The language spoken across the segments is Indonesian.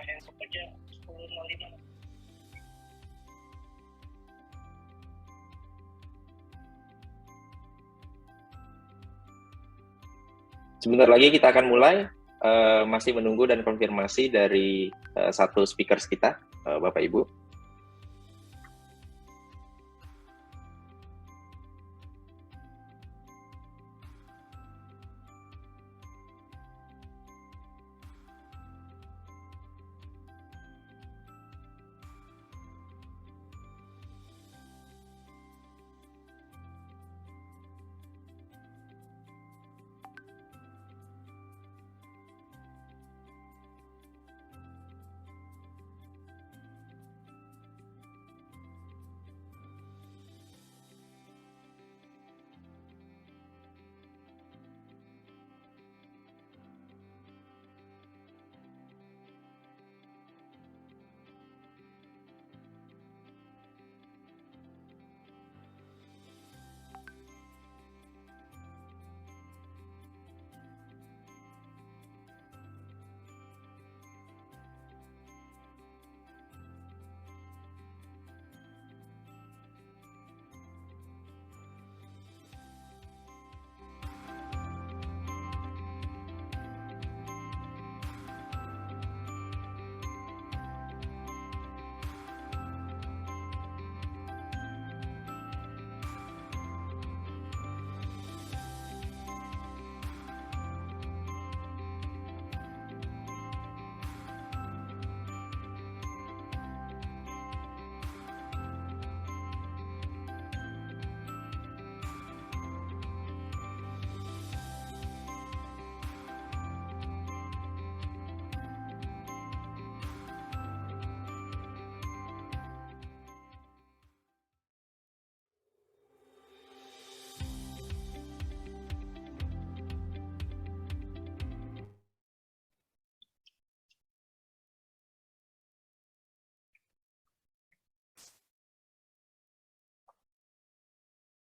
handshake aja 10.05. Sebentar lagi kita akan mulai, masih menunggu dan konfirmasi dari satu speakers kita, Bapak Ibu.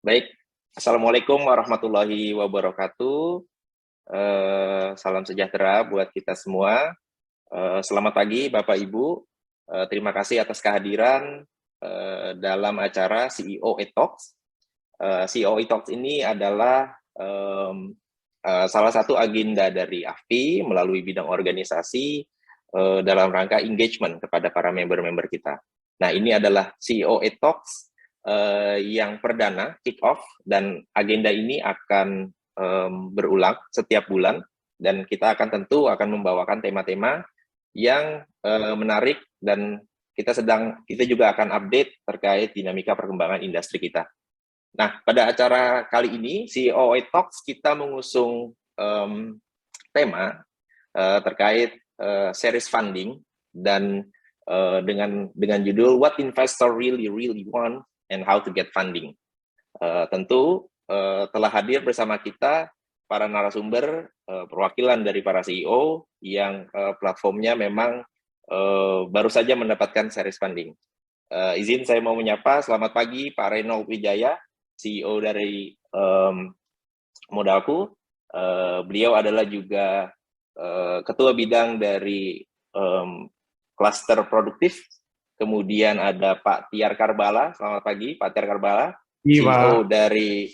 Baik, Assalamualaikum warahmatullahi wabarakatuh. Salam sejahtera buat kita semua. Selamat pagi Bapak Ibu. Terima kasih atas kehadiran dalam acara CEO eTalks. CEO eTalks ini adalah salah satu agenda dari AFPI melalui bidang organisasi dalam rangka engagement kepada para member-member kita. Nah, ini adalah CEO eTalks yang perdana kick off, dan agenda ini akan berulang setiap bulan, dan kita akan tentu akan membawakan tema-tema yang menarik, dan kita juga akan update terkait dinamika perkembangan industri kita. Nah, pada acara kali ini CEO eTalks kita mengusung tema terkait series funding, dan dengan judul What Investor Really Want and How to Get Funding. Tentu telah hadir bersama kita para narasumber perwakilan dari para CEO yang platformnya memang baru saja mendapatkan series funding. Izin saya mau menyapa, selamat pagi Pak Reynold Wijaya, CEO dari Modalku. Beliau adalah juga ketua bidang dari Cluster Produktif. Kemudian ada Pak Tiar Karbala, selamat pagi Pak Tiar Karbala, CEO dari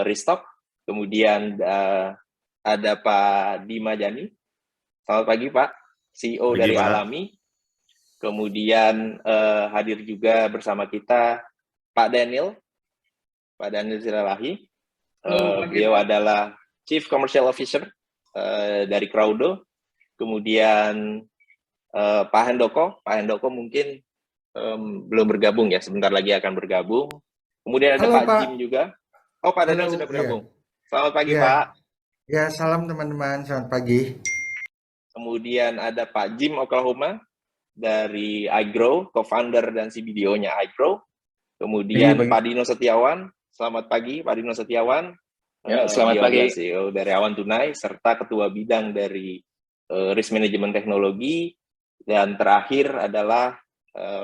Restock. Kemudian ada Pak Dima Jani, selamat pagi Pak, CEO dari Pak Alami. Kemudian hadir juga bersama kita Pak Daniel Silalahi. Beliau adalah Chief Commercial Officer dari Crowdo. Kemudian Pak Handoko mungkin belum bergabung ya, sebentar lagi akan bergabung. Kemudian ada Pak Jim juga. Oh, Pak Daniel sudah bergabung. Selamat pagi Pak. Ya, salam teman-teman, selamat pagi. Kemudian ada Pak Jim Oklahoma dari iGrow, co-founder dan CBDO-nya iGrow. Kemudian Pak Dino Setiawan, selamat pagi Pak Dino Setiawan. Ya, selamat pagi. CEO dari Awan Tunai, serta ketua bidang dari Risk Management Teknologi. Dan terakhir adalah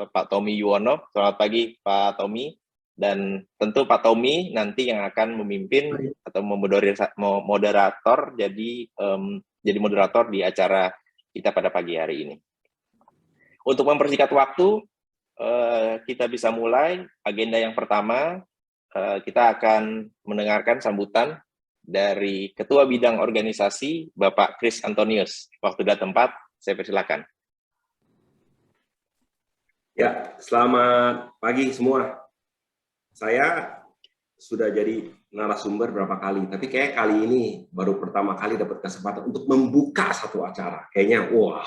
Pak Tommy Yuwono. Selamat pagi Pak Tommy. Dan tentu Pak Tommy nanti yang akan memimpin atau moderator, jadi moderator di acara kita pada pagi hari ini. Untuk mempersingkat waktu, kita bisa mulai. Agenda yang pertama, kita akan mendengarkan sambutan dari Ketua Bidang Organisasi, Bapak Chris Antonius. Waktu dan tempat, saya persilakan. Ya, selamat pagi semua. Saya sudah jadi narasumber berapa kali, tapi kayak kali ini baru pertama kali dapat kesempatan untuk membuka satu acara. Kayaknya, wah,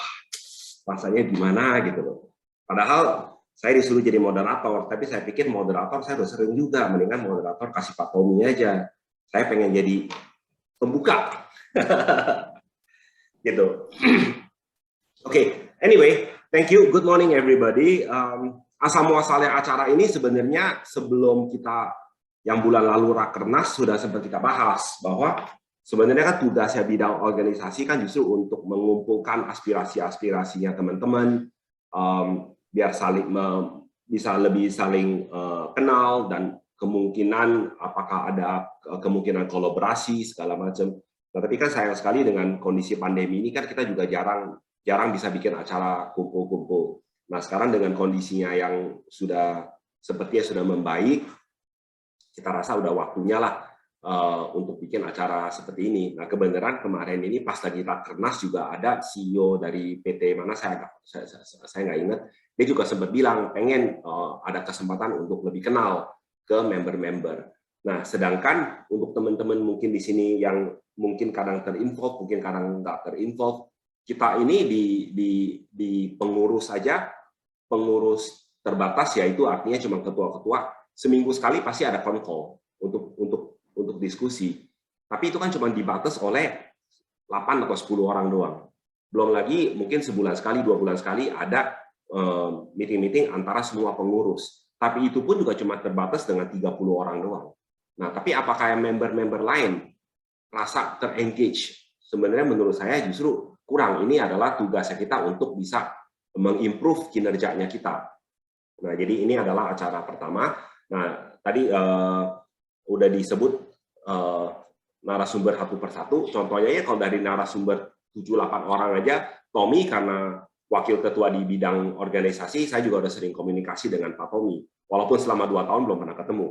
rasanya gimana gitu loh. Padahal saya disuruh jadi moderator, tapi saya pikir moderator saya udah sering juga, mendingan moderator kasih Pak Tommy aja. Saya pengen jadi pembuka. Gitu. Oke, anyway, thank you. Good morning everybody. Asal muasalnya acara ini sebenarnya sebelum kita yang bulan lalu Rakernas sudah sempat kita bahas bahwa sebenarnya kan tugasnya bidang organisasi kan justru untuk mengumpulkan aspirasi-aspirasinya teman-teman, biar bisa lebih saling kenal dan kemungkinan apakah ada kemungkinan kolaborasi segala macam. Nah, tapi kan sayang sekali dengan kondisi pandemi ini kan kita juga jarang bisa bikin acara kumpul-kumpul. Nah, sekarang dengan kondisinya yang sepertinya sudah membaik, kita rasa udah waktunya lah untuk bikin acara seperti ini. Nah, kebenaran kemarin ini pas lagi Rakernas juga ada CEO dari PT mana saya nggak ingat, dia juga sempat bilang pengen ada kesempatan untuk lebih kenal ke member-member. Nah, sedangkan untuk teman-teman mungkin di sini yang mungkin kadang terinvolve, mungkin kadang nggak terinvolve, kita ini di pengurus saja, pengurus terbatas, yaitu artinya cuma ketua-ketua, seminggu sekali pasti ada phone call untuk diskusi. Tapi itu kan cuma dibatas oleh 8 atau 10 orang doang. Belum lagi mungkin sebulan sekali, 2 bulan sekali ada meeting-meeting antara semua pengurus. Tapi itu pun juga cuma terbatas dengan 30 orang doang. Nah, tapi apakah member-member lain rasa ter-engage? Sebenarnya menurut saya justru kurang. Ini adalah tugasnya kita untuk bisa mengimprove kinerjanya kita. Nah, jadi ini adalah acara pertama. Nah, tadi udah disebut narasumber satu persatu. Contohnya ya kalau dari narasumber 7-8 orang aja, Tommy karena wakil ketua di bidang organisasi, saya juga udah sering komunikasi dengan Pak Tommy. Walaupun selama 2 tahun belum pernah ketemu.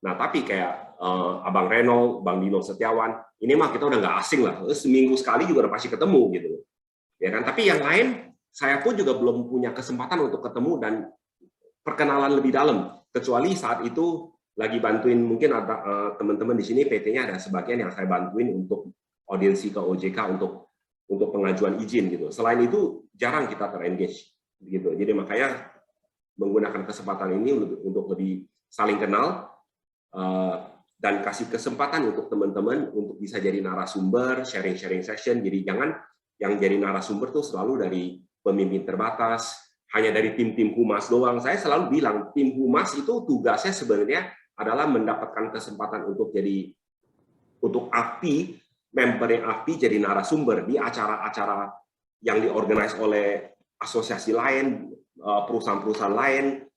Nah, tapi kayak Abang Reno, Bang Dino Setiawan, ini mah kita udah nggak asing lah. Seminggu sekali juga udah pasti ketemu gitu. Ya kan? Tapi yang lain, saya pun juga belum punya kesempatan untuk ketemu dan perkenalan lebih dalam. Kecuali saat itu lagi bantuin, mungkin ada teman-teman di sini PT-nya ada sebagian yang saya bantuin untuk audiensi ke OJK untuk pengajuan izin gitu. Selain itu jarang kita ter-engage gitu. Jadi makanya menggunakan kesempatan ini untuk lebih saling kenal dan kasih kesempatan untuk teman-teman untuk bisa jadi narasumber, sharing-sharing session. Jadi jangan yang jadi narasumber tuh selalu dari pemimpin terbatas, hanya dari tim-tim humas doang. Saya selalu bilang tim humas itu tugasnya sebenarnya adalah mendapatkan kesempatan untuk aktif, member yang aktif jadi narasumber di acara-acara yang diorganize oleh asosiasi lain, perusahaan-perusahaan lain,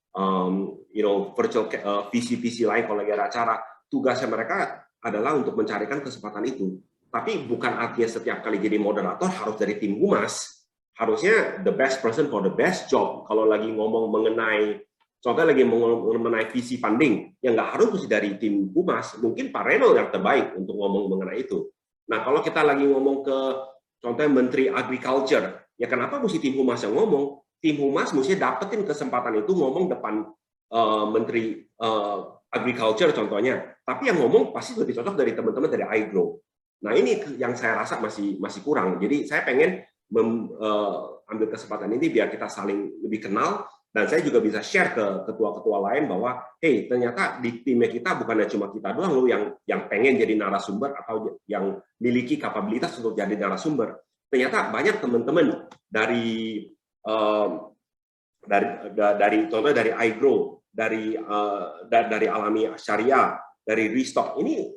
virtual visi-visi lain kalau lagi ada acara. Tugasnya mereka adalah untuk mencarikan kesempatan itu. Tapi bukan artinya setiap kali jadi moderator harus dari tim humas. Harusnya the best person for the best job. Kalau lagi ngomong mengenai, contohnya lagi mengenai visi funding, yang nggak harus mesti dari tim humas. Mungkin Pak Reno yang terbaik untuk ngomong mengenai itu. Nah, kalau kita lagi ngomong ke, contohnya Menteri Agriculture, ya kenapa mesti tim humas yang ngomong? Tim humas mesti dapetin kesempatan itu ngomong depan Menteri Agriculture contohnya. Tapi yang ngomong pasti lebih cocok dari teman-teman dari iGrow. Nah, ini yang saya rasa masih kurang. Jadi saya pengen ambil kesempatan ini biar kita saling lebih kenal, dan saya juga bisa share ke ketua-ketua lain bahwa hey, ternyata di timnya kita bukannya cuma kita doang loh yang pengen jadi narasumber atau yang miliki kapabilitas untuk jadi narasumber. Ternyata banyak teman-teman dari contohnya dari iGrow, dari Alami Syariah, dari Restock, ini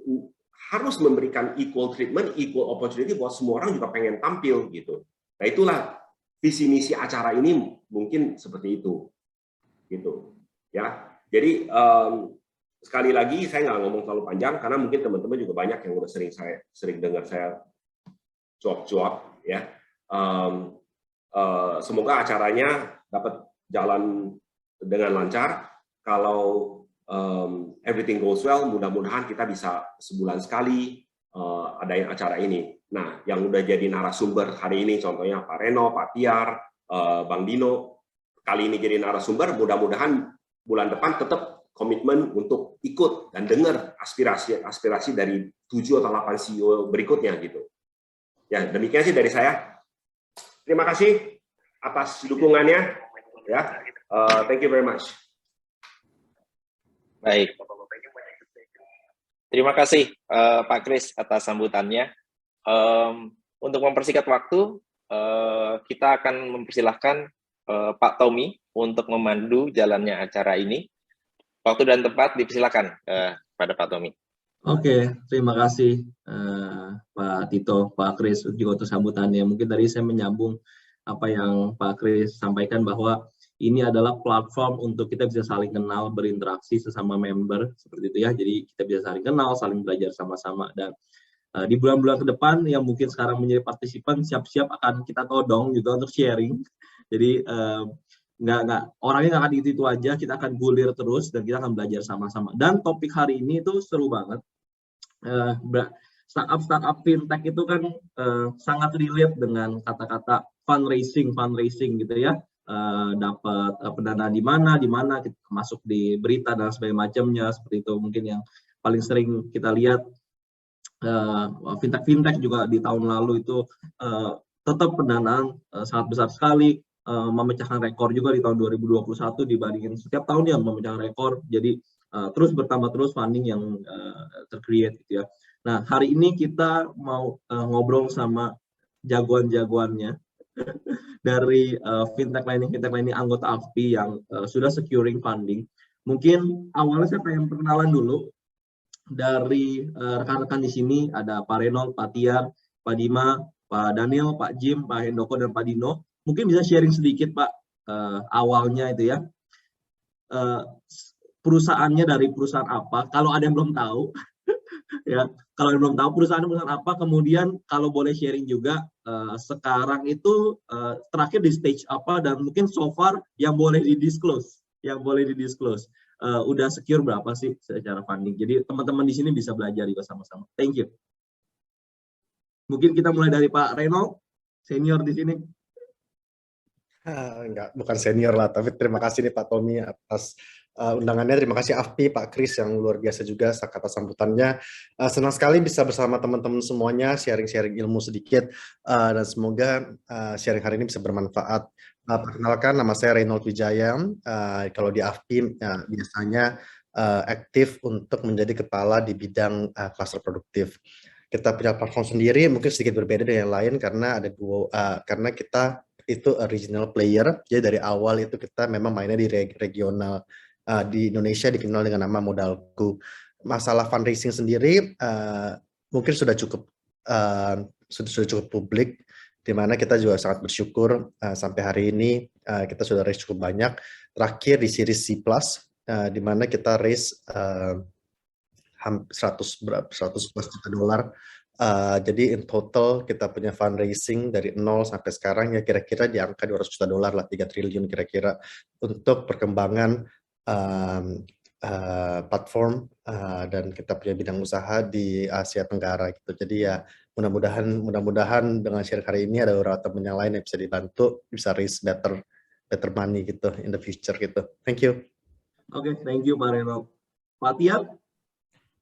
harus memberikan equal treatment, equal opportunity buat semua orang juga pengen tampil gitu. Nah, itulah visi misi acara ini mungkin seperti itu, gitu. Ya, jadi sekali lagi saya nggak ngomong terlalu panjang karena mungkin teman-teman juga banyak yang udah sering dengar saya cuap-cuap, ya. semoga acaranya dapat jalan dengan lancar. Kalau everything goes well, mudah-mudahan kita bisa sebulan sekali adain acara ini. Nah, yang udah jadi narasumber hari ini, contohnya Pak Reno, Pak Tiar, Bang Dino, kali ini jadi narasumber, mudah-mudahan bulan depan tetap komitmen untuk ikut dan dengar aspirasi dari 7 atau 8 CEO berikutnya gitu. Ya, demikian sih dari saya. Terima kasih atas dukungannya. Ya, thank you very much. Baik. Terima kasih Pak Kris atas sambutannya. Untuk mempersingkat waktu, kita akan mempersilahkan Pak Tommy untuk memandu jalannya acara ini. Waktu dan tempat dipersilakan pada Pak Tommy. Oke, terima kasih Pak Tito, Pak Kris juga untuk sambutannya. Mungkin tadi saya menyambung apa yang Pak Kris sampaikan bahwa ini adalah platform untuk kita bisa saling kenal, berinteraksi sesama member seperti itu ya. Jadi kita bisa saling kenal, saling belajar sama-sama, dan di bulan-bulan ke depan yang mungkin sekarang menjadi partisipan siap-siap akan kita todong juga untuk sharing. Jadi nggak orangnya nggak akan itu aja, kita akan gulir terus dan kita akan belajar sama-sama. Dan topik hari ini itu seru banget. Startup fintech itu kan sangat relate dengan kata-kata fundraising gitu ya. Dapat pendanaan di mana kita masuk di berita dan sebagainya macamnya, seperti itu. Mungkin yang paling sering kita lihat fintech juga di tahun lalu itu tetap pendanaan sangat besar sekali, memecahkan rekor juga di tahun 2021 dibandingin setiap tahun yang memecahkan rekor. Jadi terus bertambah terus funding yang tercreate gitu ya. Nah, hari ini kita mau ngobrol sama jagoan-jagoannya dari fintech lending anggota AFPI yang sudah securing funding. Mungkin awalnya saya pengen perkenalan dulu dari rekan-rekan di sini. Ada Pak Reno, Pak Tiar, Pak Dima, Pak Daniel, Pak Jim, Pak Hendoko, dan Pak Dino. Mungkin bisa sharing sedikit Pak awalnya itu ya. Perusahaannya dari perusahaan apa? Kalau ada yang belum tahu, ya, kalau yang belum tahu perusahaan apa, kemudian kalau boleh sharing juga sekarang itu terakhir di stage apa, dan mungkin so far yang boleh didisclose, udah secure berapa sih secara funding. Jadi teman-teman di sini bisa belajar juga sama-sama. Thank you. Mungkin kita mulai dari Pak Reno, senior di sini. Enggak, bukan senior lah, tapi terima kasih nih Pak Tommy atas undangannya. Terima kasih AFPI, Pak Kris yang luar biasa juga kata sambutannya. Senang sekali bisa bersama teman-teman semuanya sharing-sharing ilmu sedikit, dan semoga sharing hari ini bisa bermanfaat. Perkenalkan, nama saya Reynold Wijaya. Kalau di AFPI biasanya aktif untuk menjadi kepala di bidang cluster produktif. Kita punya platform sendiri, mungkin sedikit berbeda dengan yang lain karena ada karena kita itu regional player. Jadi dari awal itu kita memang mainnya di regional. Di Indonesia dikenal dengan nama Modalku. Masalah fundraising sendiri mungkin sudah cukup publik, di mana kita juga sangat bersyukur sampai hari ini kita sudah raise cukup banyak. Terakhir di series C+, di mana kita raise 100 plus juta dolar. Jadi in total kita punya fundraising dari 0 sampai sekarang ya kira-kira di angka 200 juta dolar lah, 3 triliun kira-kira untuk perkembangan platform dan kita punya bidang usaha di Asia Tenggara gitu. Jadi ya mudah-mudahan dengan share hari ini ada beberapa teman yang lain yang bisa dibantu, bisa raise better money gitu in the future gitu. Thank you. Oke, thank you Pak Reno. Pak Tiar.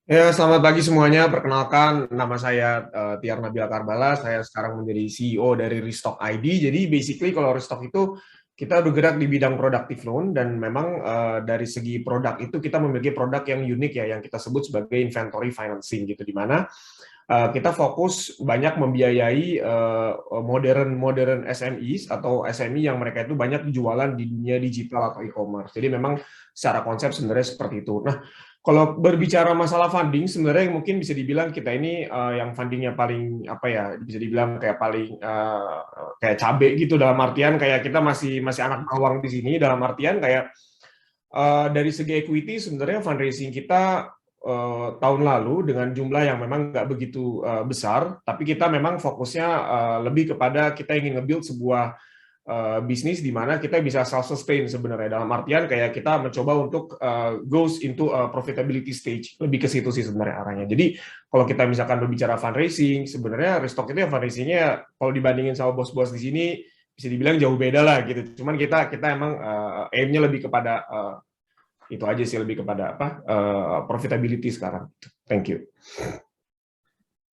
Ya, selamat pagi semuanya. Perkenalkan, nama saya Tiar Nabila Karbala. Saya sekarang menjadi CEO dari Restock ID. Jadi, basically kalau Restock itu kita bergerak di bidang productive loan, dan memang dari segi produk itu kita memiliki produk yang unik ya, yang kita sebut sebagai inventory financing gitu, di mana kita fokus banyak membiayai modern SMEs atau SME yang mereka itu banyak jualan di dunia digital atau e-commerce. Jadi memang secara konsep sebenarnya seperti itu. Nah, kalau berbicara masalah funding, sebenarnya mungkin bisa dibilang kita ini yang fundingnya paling apa ya, bisa dibilang kayak paling kayak cabe gitu, dalam artian kayak kita masih anak bawang di sini, dalam artian kayak dari segi equity sebenarnya fundraising kita tahun lalu dengan jumlah yang memang nggak begitu besar, tapi kita memang fokusnya lebih kepada kita ingin nge-build sebuah bisnis di mana kita bisa self-sustain sebenarnya. Dalam artian kayak kita mencoba untuk goes into a profitability stage. Lebih ke situ sih sebenarnya arahnya. Jadi kalau kita misalkan berbicara fundraising, sebenarnya Restock itu ya fundraisingnya kalau dibandingin sama bos-bos di sini bisa dibilang jauh beda lah gitu. Cuman kita emang aim-nya lebih kepada itu aja sih, lebih kepada profitability sekarang. Thank you.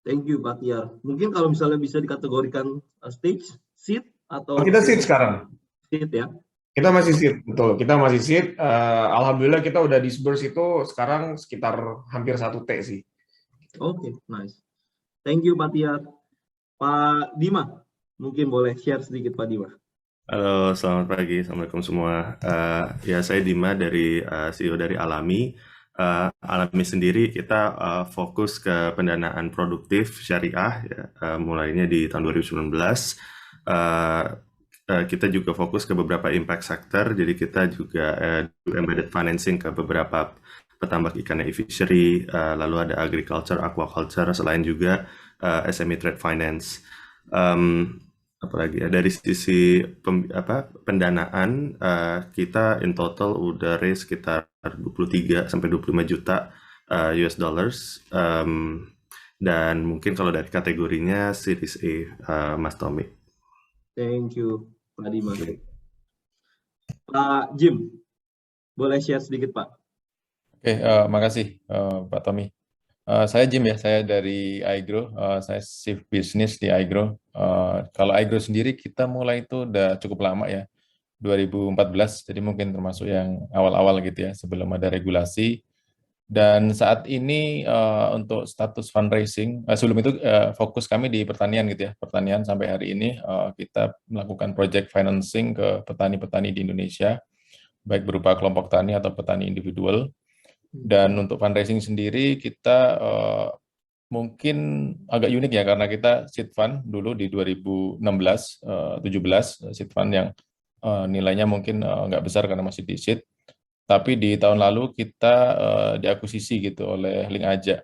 Thank you Pak Tiar. Mungkin kalau misalnya bisa dikategorikan stage, seed, atau Kita seed sekarang. seed ya? Kita masih seed, betul. Kita masih seed. Alhamdulillah kita udah disburse itu sekarang sekitar hampir 1 T sih. Oke, nice. Thank you Pak Tiar. Pak Dima, mungkin boleh share sedikit Pak Dima. Halo, selamat pagi. Assalamualaikum semua. Ya, saya Dima dari CEO dari Alami. Alami sendiri kita fokus ke pendanaan produktif syariah, ya, mulainya di tahun 2019. Kita juga fokus ke beberapa impact sector, jadi kita juga embedded financing ke beberapa petambak ikan fishery, lalu ada agriculture, aquaculture, selain juga SME trade finance. Apalagi ya, dari sisi pendanaan, kita in total udah raise sekitar 23 sampai 25 juta US dollars, dan mungkin kalau dari kategorinya Series A, Mas Tommy. Thank you Pak Dima. Pak Jim, boleh share sedikit Pak? Oke, makasih Pak Tommy. Saya Jim ya, saya dari iGrow, saya Chief Business di iGrow. Kalau iGrow sendiri kita mulai itu udah cukup lama ya, 2014, jadi mungkin termasuk yang awal-awal gitu ya, sebelum ada regulasi. Dan saat ini untuk status fundraising, sebelum itu fokus kami di pertanian gitu ya, pertanian sampai hari ini kita melakukan project financing ke petani-petani di Indonesia, baik berupa kelompok tani atau petani individual. Dan untuk fundraising sendiri kita mungkin agak unik ya, karena kita seed fund dulu di 2016-17, seed fund yang nilainya mungkin nggak besar karena masih di seed. Tapi di tahun lalu kita diakuisisi gitu oleh Link Aja.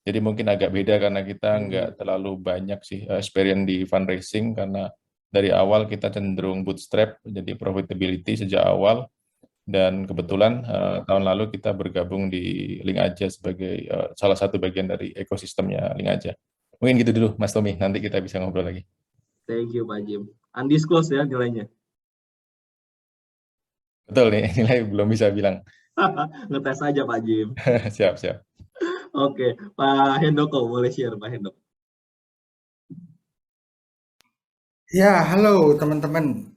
Jadi mungkin agak beda karena kita nggak terlalu banyak sih experience di fundraising, karena dari awal kita cenderung bootstrap, jadi profitability sejak awal. Dan kebetulan tahun lalu kita bergabung di Link Aja sebagai salah satu bagian dari ekosistemnya Link Aja. Mungkin gitu dulu Mas Tommy, nanti kita bisa ngobrol lagi. Thank you Pak Jim. Undisclosed ya nilainya? Betul nih, nilai belum bisa bilang. Ngetes aja Pak Jim. Siap, siap. Oke, Pak Hendoko boleh share Pak Hendoko. Ya, halo teman-teman.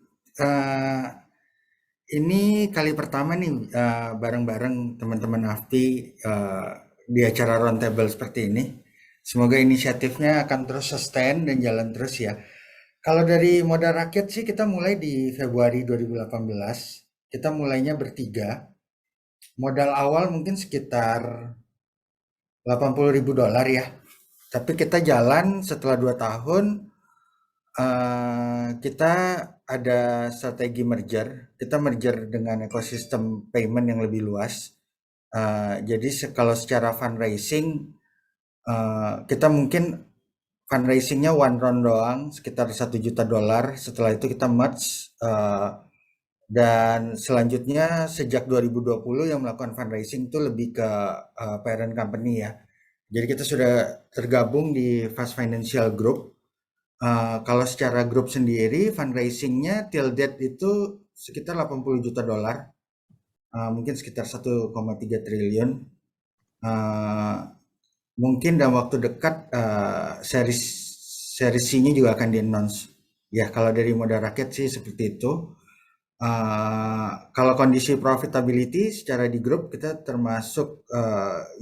Ini kali pertama nih bareng-bareng teman-teman AFPI di acara roundtable seperti ini. Semoga inisiatifnya akan terus sustain dan jalan terus ya. Kalau dari modal rakyat sih kita mulai di Februari 2018. Kita mulainya bertiga. Modal awal mungkin sekitar $80.000 ya. Tapi kita jalan setelah 2 tahun. Kita ada strategi merger. Kita merger dengan ekosistem payment yang lebih luas. Jadi kalau secara fundraising, kita mungkin fundraisingnya one round doang, sekitar $1 juta. Setelah itu kita merge, dan selanjutnya sejak 2020 yang melakukan fundraising itu lebih ke parent company ya. Jadi kita sudah tergabung di Fast Financial Group. Kalau secara grup sendiri fundraisingnya till date itu sekitar $80 juta, mungkin sekitar 1,3 triliun. Mungkin dalam waktu dekat series C-nya juga akan di-announce. Ya, kalau dari modal rakyat sih seperti itu. Kalau kondisi profitability secara di grup kita termasuk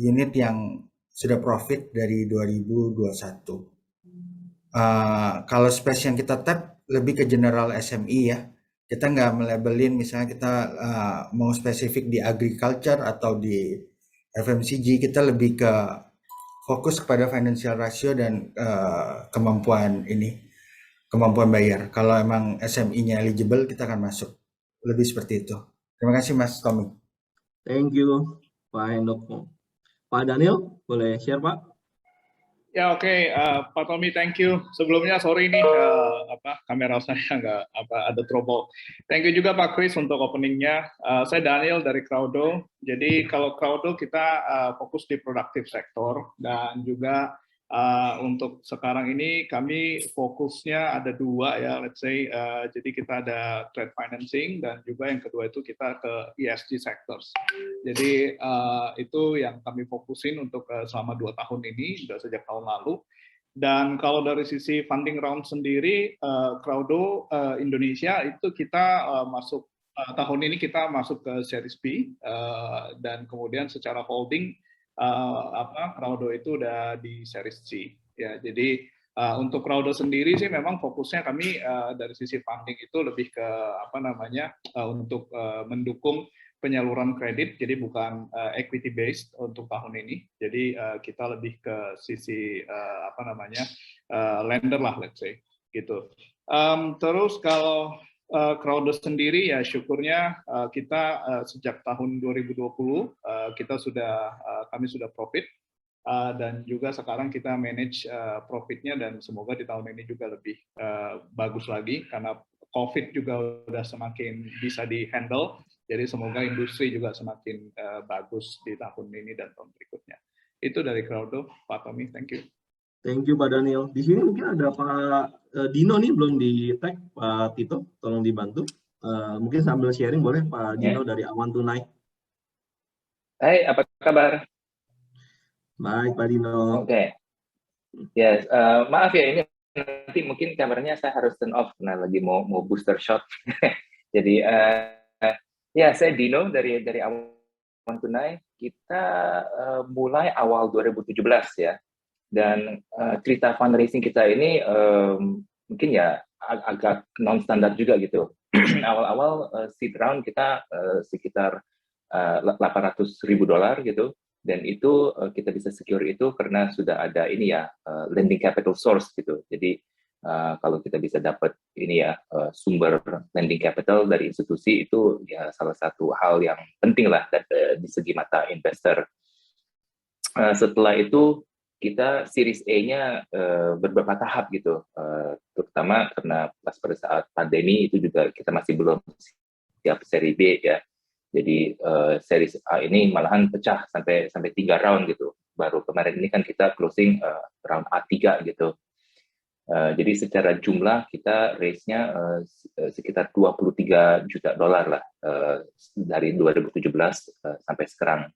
unit yang sudah profit dari 2021. Kalau space yang kita tap lebih ke general SME ya. Kita nggak melabelin misalnya kita mau spesifik di agriculture atau di FMCG, kita lebih ke fokus kepada financial ratio dan kemampuan bayar. Kalau emang SME-nya eligible kita akan masuk. Lebih seperti itu. Terima kasih Mas Tommy. Thank you Pak Hendoko. Pak Daniel boleh share Pak? Ya oke, Pak Tommy thank you. Sebelumnya sorry nih kamera saya nggak ada trouble. Thank you juga Pak Chris untuk openingnya. Saya Daniel dari Crowdo. Jadi kalau Crowdo kita fokus di productive sector dan juga untuk sekarang ini kami fokusnya ada dua ya, let's say. Jadi kita ada trade financing dan juga yang kedua itu kita ke ESG sectors. Jadi itu yang kami fokusin untuk selama 2 tahun ini, sudah sejak tahun lalu. Dan kalau dari sisi funding round sendiri, Crowdo Indonesia itu kita masuk tahun ini kita masuk ke Series B dan kemudian secara holding Crowdo itu udah di Series C. Ya, jadi untuk Crowdo sendiri sih memang fokusnya kami dari sisi funding itu lebih ke untuk mendukung penyaluran kredit, jadi bukan equity based untuk tahun ini. Jadi kita lebih ke sisi lender lah, let's say, gitu. Terus kalau Crowdo sendiri ya syukurnya kita sejak tahun 2020 kami sudah profit dan juga sekarang kita manage profitnya dan semoga di tahun ini juga lebih bagus lagi karena COVID juga udah semakin bisa di-handle, jadi semoga industri juga semakin bagus di tahun ini dan tahun berikutnya. Itu dari Crowdo, Pak Tommy, thank you. Thank you Pak Daniel. Di sini mungkin ada Pak Dino nih belum di tag, Pak Tito, tolong dibantu. Mungkin sambil sharing boleh Pak Dino dari Awan Tunai. Hai, apa kabar? Baik Pak Dino. Oke. Yes, maaf ya ini nanti mungkin kameranya saya harus turn off karena lagi mau booster shot. Jadi ya saya Dino dari Awan Tunai. Kita mulai awal 2017 ya. Dan cerita fundraising kita ini mungkin ya agak non standar juga gitu. Awal-awal seed round kita sekitar $800.000 gitu, dan itu kita bisa secure itu karena sudah ada ini ya lending capital source gitu. Jadi kalau kita bisa dapat ini ya sumber lending capital dari institusi itu ya salah satu hal yang penting lah di segi mata investor. Setelah itu kita Series A-nya beberapa tahap gitu, terutama karena pas pada saat pandemi itu juga kita masih belum siap Seri B ya. Jadi Series A ini malahan pecah sampai 3 round gitu. Baru kemarin ini kan kita closing round A3 gitu. Jadi secara jumlah kita raise-nya sekitar $23 juta lah dari 2017 sampai sekarang.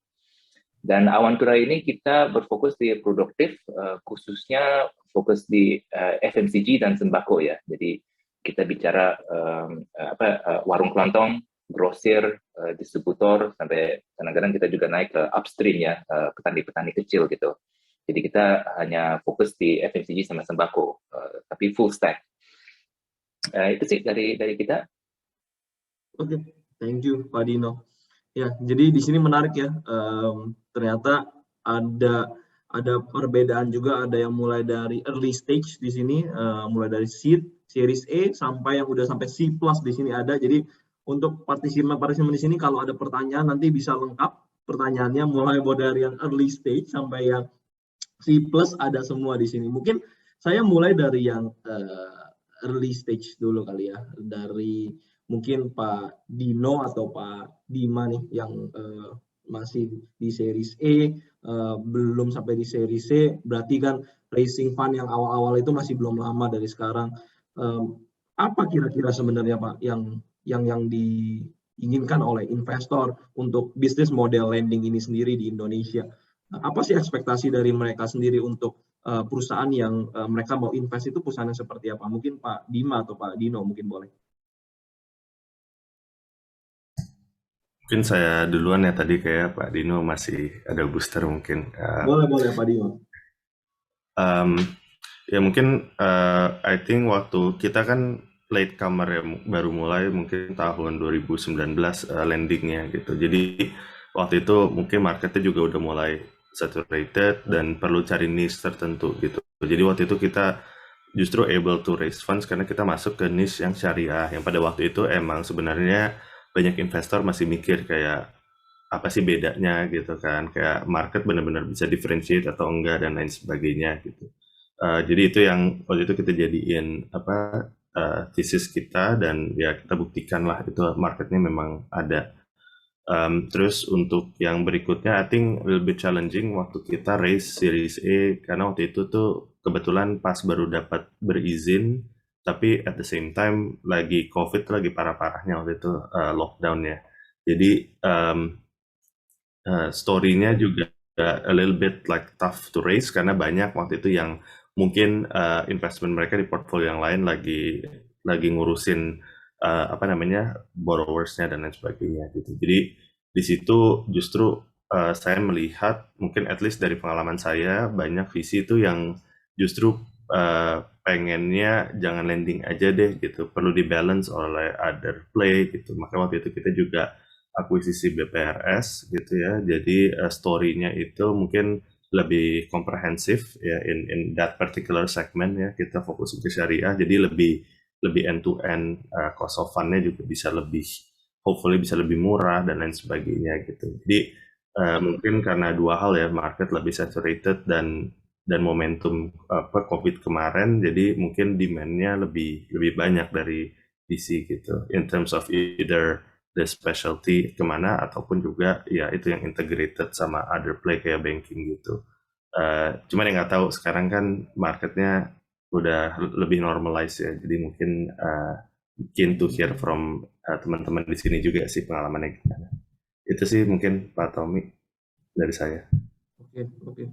Dan Awan Tunai ini kita berfokus di produktif, khususnya fokus di FMCG dan sembako ya. Jadi kita bicara warung kelontong, grosir, distributor, sampai kadang-kadang kita juga naik ke upstream ya, petani-petani kecil gitu. Jadi kita hanya fokus di FMCG sama sembako, tapi full stack. Itu sih dari kita. Oke, thank you Pak Dino. Ya, jadi di sini menarik ya. Ternyata ada perbedaan juga, ada yang mulai dari early stage di sini, mulai dari seed, series A sampai yang udah sampai C+ di sini ada. Jadi untuk partisipan di sini kalau ada pertanyaan nanti bisa lengkap pertanyaannya, mulai dari yang early stage sampai yang C+ ada semua di sini. Mungkin saya mulai dari yang early stage dulu kali ya, dari mungkin Pak Dino atau Pak Dima nih yang masih di series E, belum sampai di series C, berarti kan raising fund yang awal-awal itu masih belum lama dari sekarang. Apa kira-kira sebenarnya Pak yang diinginkan oleh investor untuk bisnis model lending ini sendiri di Indonesia? Apa sih ekspektasi dari mereka sendiri untuk perusahaan yang mereka mau invest itu perusahaan yang seperti apa? Mungkin Pak Dima atau Pak Dino mungkin boleh. Mungkin saya duluan ya, tadi kayak Pak Dino masih ada booster mungkin. Boleh Pak Dino. Ya mungkin I think waktu kita kan late comer ya, baru mulai mungkin tahun 2019 lendingnya gitu. Jadi waktu itu mungkin marketnya juga udah mulai saturated dan perlu cari niche tertentu gitu. Jadi waktu itu kita justru able to raise funds karena kita masuk ke niche yang syariah, yang pada waktu itu emang sebenarnya banyak investor masih mikir kayak apa sih bedanya gitu kan, kayak market benar-benar bisa differentiate atau enggak dan lain sebagainya gitu. Jadi itu yang waktu itu kita jadiin thesis kita, dan ya kita buktikan lah itu marketnya memang ada. Terus untuk yang berikutnya, I think a little bit challenging waktu kita raise Series A, karena waktu itu tuh kebetulan pas baru dapat berizin, tapi at the same time lagi COVID lagi parah-parahnya waktu itu, lockdown ya. Jadi story-nya juga a little bit like tough to raise, karena banyak waktu itu yang mungkin investment mereka di portfolio yang lain lagi ngurusin apa namanya borrowersnya dan lain sebagainya gitu. Jadi di situ justru saya melihat, mungkin at least dari pengalaman saya, banyak VC itu yang justru pengennya jangan lending aja deh gitu, perlu di balance oleh other play gitu. Maka waktu itu kita juga akuisisi BPRS gitu ya. Jadi story-nya itu mungkin lebih komprehensif ya in that particular segment ya. Kita fokus ke syariah, jadi lebih end to end, cost of fund-nya juga bisa lebih, hopefully bisa lebih murah dan lain sebagainya gitu. Jadi mungkin karena dua hal ya, market lebih saturated dan momentum COVID kemarin, jadi mungkin demand-nya lebih banyak dari VC gitu, in terms of either the specialty kemana, ataupun juga ya itu yang integrated sama other play kayak banking gitu. Cuman yang nggak tahu sekarang kan marketnya udah lebih normalize ya, jadi mungkin keen to hear from teman-teman di sini juga sih pengalamannya gimana. Itu sih mungkin Pak Tommy dari saya. Oke.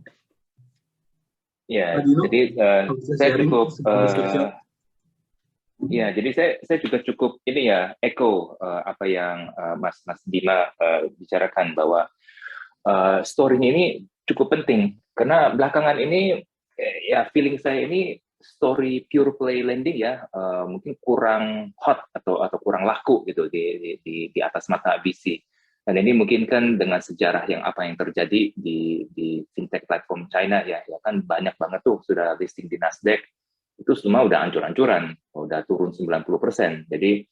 Ya, Pak Dino, jadi saya cukup discussion. ya, jadi saya juga cukup ini ya echo apa yang Mas Bima bicarakan, bahwa story-nya ini cukup penting, karena belakangan ini ya feeling saya ini story pure play lending ya mungkin kurang hot atau kurang laku gitu di atas mata VC. Dan ini mungkin kan dengan sejarah yang terjadi di fintech platform China ya kan banyak banget tuh sudah listing di Nasdaq, itu semua udah ancur-ancuran, udah turun 90%. Jadi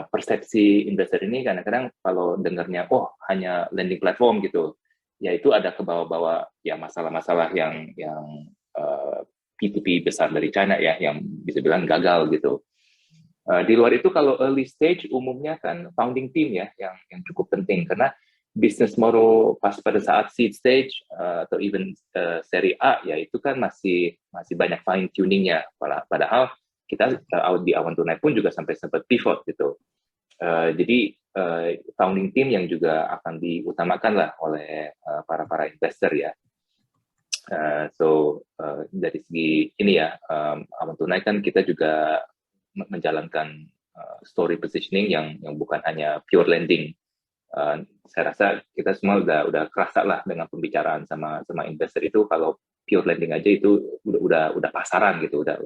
persepsi investor ini kadang-kadang kalau dengarnya hanya lending platform gitu, ya itu ada ke bawah-bawah ya masalah-masalah yang P2P besar dari China ya, yang bisa bilang gagal gitu. Di luar itu kalau early stage umumnya kan founding team ya yang cukup penting, karena business model pas pada saat seed stage atau even seri A ya itu kan masih banyak fine tuningnya, padahal kita di Awan Tunai pun juga sampai sempat pivot gitu. Jadi founding team yang juga akan diutamakan lah oleh para investor ya. Dari segi ini ya, Awan Tunai kan kita juga menjalankan story positioning yang bukan hanya pure lending. Saya rasa kita semua udah kerasa lah dengan pembicaraan sama investor itu, kalau pure lending aja itu udah pasaran gitu, udah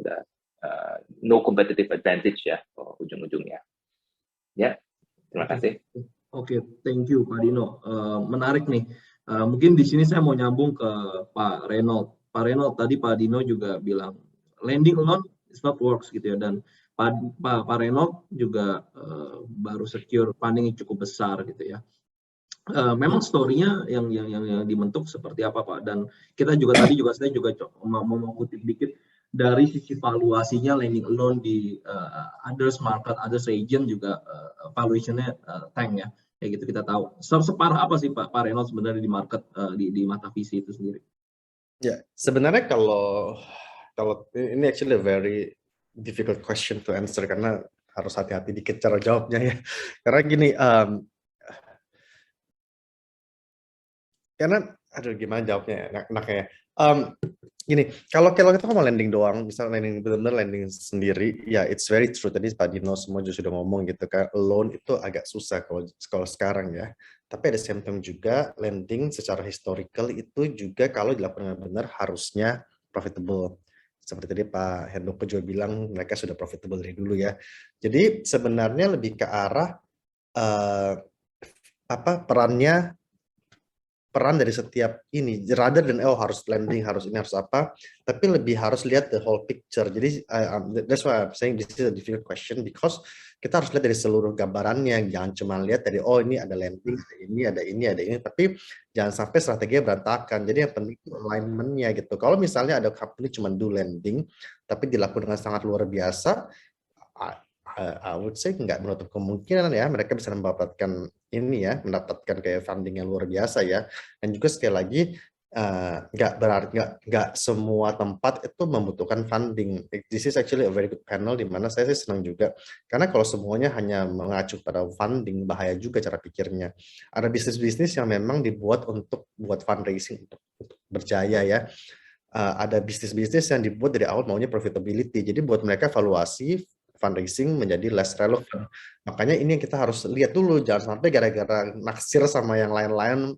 no competitive advantage ya ujung-ujungnya. Ya, terima kasih. Oke, thank you Pak Dino. Menarik nih. Mungkin di sini saya mau nyambung ke Pak Reynold. Pak Reynold, tadi Pak Dino juga bilang lending alone is not works gitu ya, dan Pak Reynold juga baru secure funding yang cukup besar gitu ya. Memang story-nya yang dibentuk seperti apa Pak? Dan kita juga saya juga mau kutip dikit dari sisi valuasinya lending alone di others market, others region juga valuation-nya tank ya. Kayak gitu kita tahu. Separah apa sih Pak Reynold sebenarnya di market di mata VC itu sendiri? Ya, sebenarnya kalau ini actually a very difficult question to answer, karena harus hati-hati dikit cara jawabnya ya. Karena gini, karena aduh gimana jawabnya ya, enaknya. Gini, kalau kita mau lending doang, misalnya lending benar-benar lending sendiri, ya it's very true. Tadi Pak Dino semua juga sudah ngomong gitu kan, loan itu agak susah kalau sekarang ya. Tapi ada same time juga lending secara historical itu juga kalau dilakukan dengan benar harusnya profitable. Seperti tadi Pak Hendoko juga bilang mereka sudah profitable dari dulu ya. Jadi sebenarnya lebih ke arah peran dari setiap ini, rather than harus lending, harus ini, harus apa, tapi lebih harus lihat the whole picture. Jadi that's why I'm saying this is a difficult question, because kita harus lihat dari seluruh gambarannya, jangan cuma lihat dari ini ada lending, ada ini, tapi jangan sampai strateginya berantakan. Jadi yang penting itu alignment-nya gitu. Kalau misalnya ada company cuma do lending, tapi dilakukan dengan sangat luar biasa, I would say nggak menutup kemungkinan ya mereka bisa mendapatkan ini ya, mendapatkan kayak funding yang luar biasa ya. Dan juga sekali lagi nggak berarti nggak semua tempat itu membutuhkan funding. This is actually a very good panel di mana saya sih senang juga karena kalau semuanya hanya mengacu pada funding bahaya juga cara pikirnya. Ada bisnis-bisnis yang memang dibuat untuk buat fundraising untuk berjaya ya. Ada bisnis-bisnis yang dibuat dari awal maunya profitability. Jadi buat mereka valuasi fundraising menjadi less relevant. Makanya ini yang kita harus lihat dulu, jangan sampai gara-gara naksir sama yang lain-lain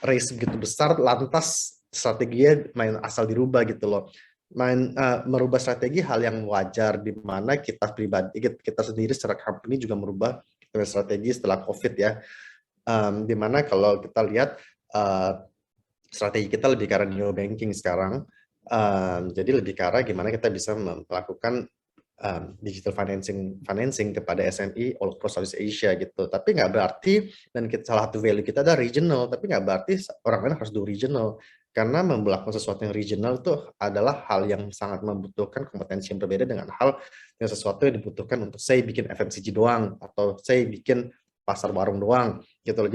race begitu besar lantas strateginya main asal dirubah gitu loh. Merubah strategi hal yang wajar di mana kita pribadi kita sendiri secara company juga merubah strategi setelah COVID ya. Di mana kalau kita lihat strategi kita lebih ke arah neo banking sekarang. Jadi lebih ke arah gimana kita bisa melakukan digital financing kepada SME all across Southeast Asia gitu. Tapi nggak berarti, dan salah satu value kita ada regional, tapi nggak berarti orang lain harus do regional. Karena melakukan sesuatu yang regional itu adalah hal yang sangat membutuhkan kompetensi yang berbeda dengan sesuatu yang dibutuhkan untuk saya bikin FMCG doang, atau saya bikin pasar warung doang gitu loh.